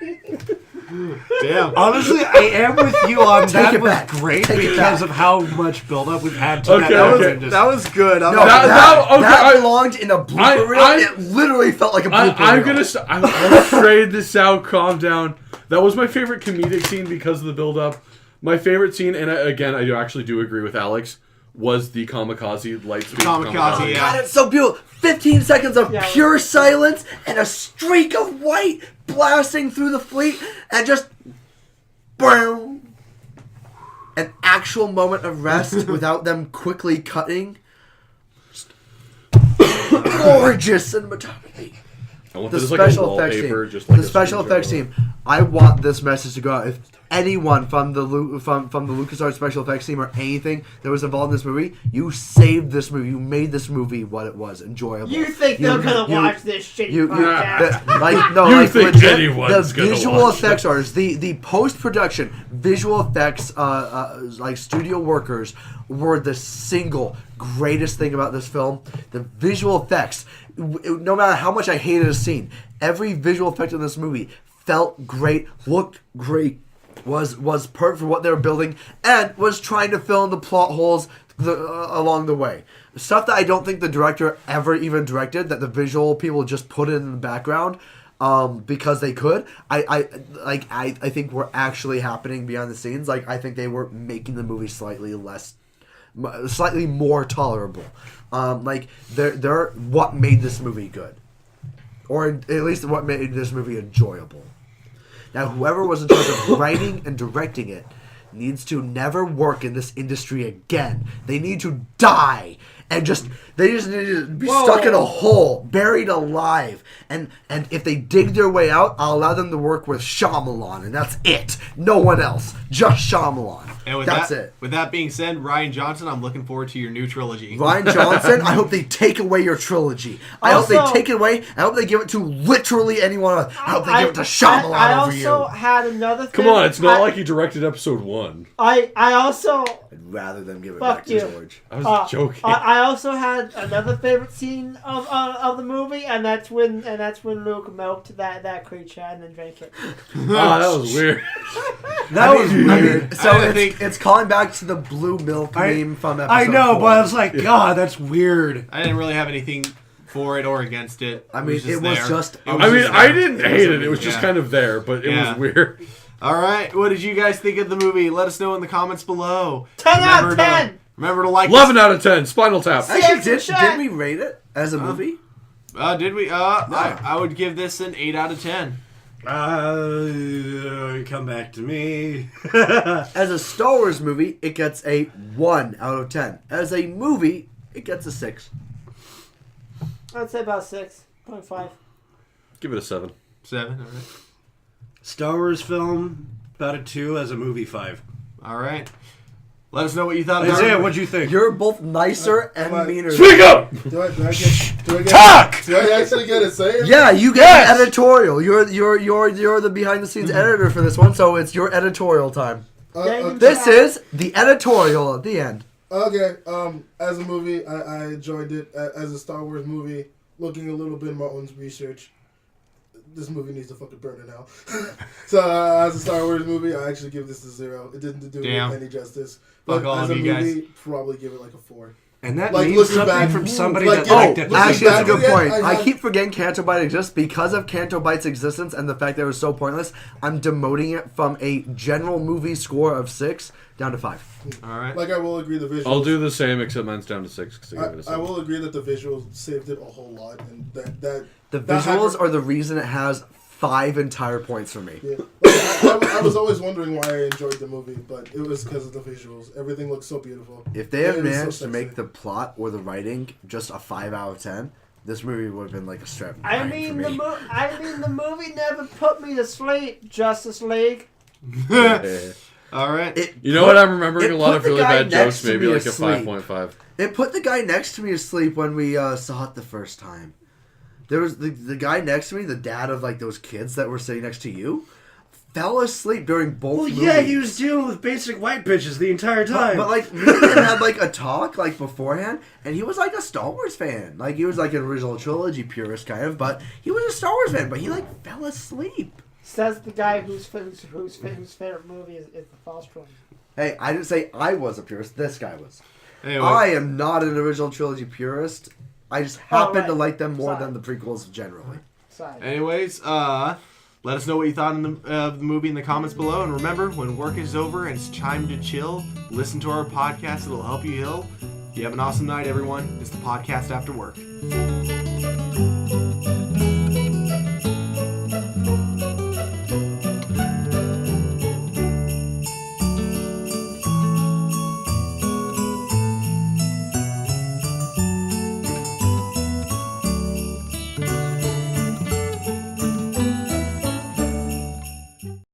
Damn. Honestly, I am with you on that. it Was back. great Take it because back. of how much build-up we've had to Okay, that. okay. Just- That was good. I'm No, not- that I- belonged in a blooper reel. I- It literally felt like a blooper I'm reel. gonna. I'm straight this out. Calm down. That was my favorite comedic scene because of the build-up. My favorite scene, and I do actually agree with Alex, was the kamikaze light speed. Kamikaze, yeah. God, it's so beautiful. 15 seconds of Yeah. pure silence and a streak of white blasting through the fleet and just boom. An actual moment of rest without them quickly cutting. Just gorgeous cinematography. I want The this as, like, a special effects wallpaper, team. just like The a special effects screwdriver. team. I want this message to go out. If anyone from the LucasArts special effects team or anything that was involved in this movie, you saved this movie. You made this movie what it was, enjoyable. You think they're gonna watch this shitty podcast? You think legit, anyone's the gonna visual watch effects artists, the post production visual effects, like studio workers, were the single greatest thing about this film. The visual effects, no matter how much I hated a scene, every visual effect in this movie felt great, looked great, was perfect for what they were building, and was trying to fill in the plot holes along the way. Stuff that I don't think the director ever even directed, that the visual people just put it in the background because they could. I think were actually happening behind the scenes. Like, I think they were making the movie slightly more tolerable. Like they're what made this movie good, or at least what made this movie enjoyable. Now, whoever was in charge of writing and directing it needs to never work in this industry again. They need to die. And they just need to be stuck in a hole, buried alive. And if they dig their way out, I'll allow them to work with Shyamalan, and that's it. No one else, just Shyamalan. And with that's that, it. With that being said, Ryan Johnson, I'm looking forward to your new trilogy. Ryan Johnson, I hope they take away your trilogy. I hope Also- they take it away. I hope they give it to literally anyone else. I hope they give it to Shyamalan I over you. also had another thing. Come on, it's not like he directed episode 1. I also I'd rather them give it Fuck back you. to George. I was joking. I also had another favorite scene of the movie, and that's when Luke milked that creature and then drank it. Oh, that was weird. that was weird. So I it's, think- it's calling back to the blue milk meme from episode I know, 4. but I was like, God, that's weird. I didn't really have anything for it or against it. I mean, it was there. just- It was I mean, just I there. didn't It hate was it. It was just yeah. kind of there, but it Yeah. was weird. All right, what did you guys think of the movie? Let us know in the comments below. 10 out of Remember to- 10. Remember to like. 11 out of 10. Spinal Tap. Actually, did 6%. we rate it as a movie? Did we? I would give this an 8 out of 10. Come back to me. As a Star Wars movie, it gets a 1 out of 10. As a movie, it gets a 6. I'd say about 6.5. Give it a 7. 7. All right. Star Wars film, about a 2. As a movie, 5. All right. Let us know what you thought. Isaiah, what'd you think? You're both nicer and meaner. Speak up! Do I get Talk! Do I actually get a say? Yeah, you get an editorial. You're the behind the scenes editor for this one, so it's your editorial time. This is the editorial at the end. Okay. As a movie, I enjoyed it. As a Star Wars movie, looking a little bit in my own research, this movie needs to fucking burn in hell. So as a Star Wars movie, I actually give this a 0. It didn't do it any justice. But all as of a you movie, guys. probably give it like a 4. And that Like, means looking something back- from somebody like, that yeah, liked it. looking Actually, that's a good back point. again, I keep forgetting Canto Bite exists because of Canto Bite's existence and the fact that it was so pointless. I'm demoting it from a general movie score of 6 down to 5. All right. Like, I will agree the visuals. I'll do the same, except mine's down to 6 because I gave it a I 7. will agree that the visuals saved it a whole lot, and that The that visuals hyper- are the reason it has 5 entire points for me. Yeah. Like, I was always wondering why I enjoyed the movie, but it was because of the visuals. Everything looks so beautiful. If they had It is so managed to sexy. make the plot or the writing just a 5 out of 10, this movie would have been like a strap. I mean, the movie never put me to sleep. Justice League. All right. You know what? I'm remembering it a lot put of the really guy bad next jokes, to maybe me like a asleep. 5.5. It put the guy next to me to sleep when we saw it the first time. There was the guy next to me, the dad of like those kids that were sitting next to you, fell asleep during both Well, movies. yeah, he was dealing with basic white bitches the entire time. But like, me and him had like a talk like beforehand, and he was like a Star Wars fan. Like he was like an original trilogy purist kind of, but he was a Star Wars fan. But he like fell asleep. Says the guy whose favorite movie is the False One. Hey, I didn't say I was a purist. This guy was. Anyway. I am not an original trilogy purist. I just happen to right. like them more Sorry. than the prequels generally. Sorry. Anyways, let us know what you thought of the movie in the comments below. And remember, when work is over and it's time to chill, listen to our podcast. It'll help you heal. You have an awesome night, everyone. It's the podcast after work.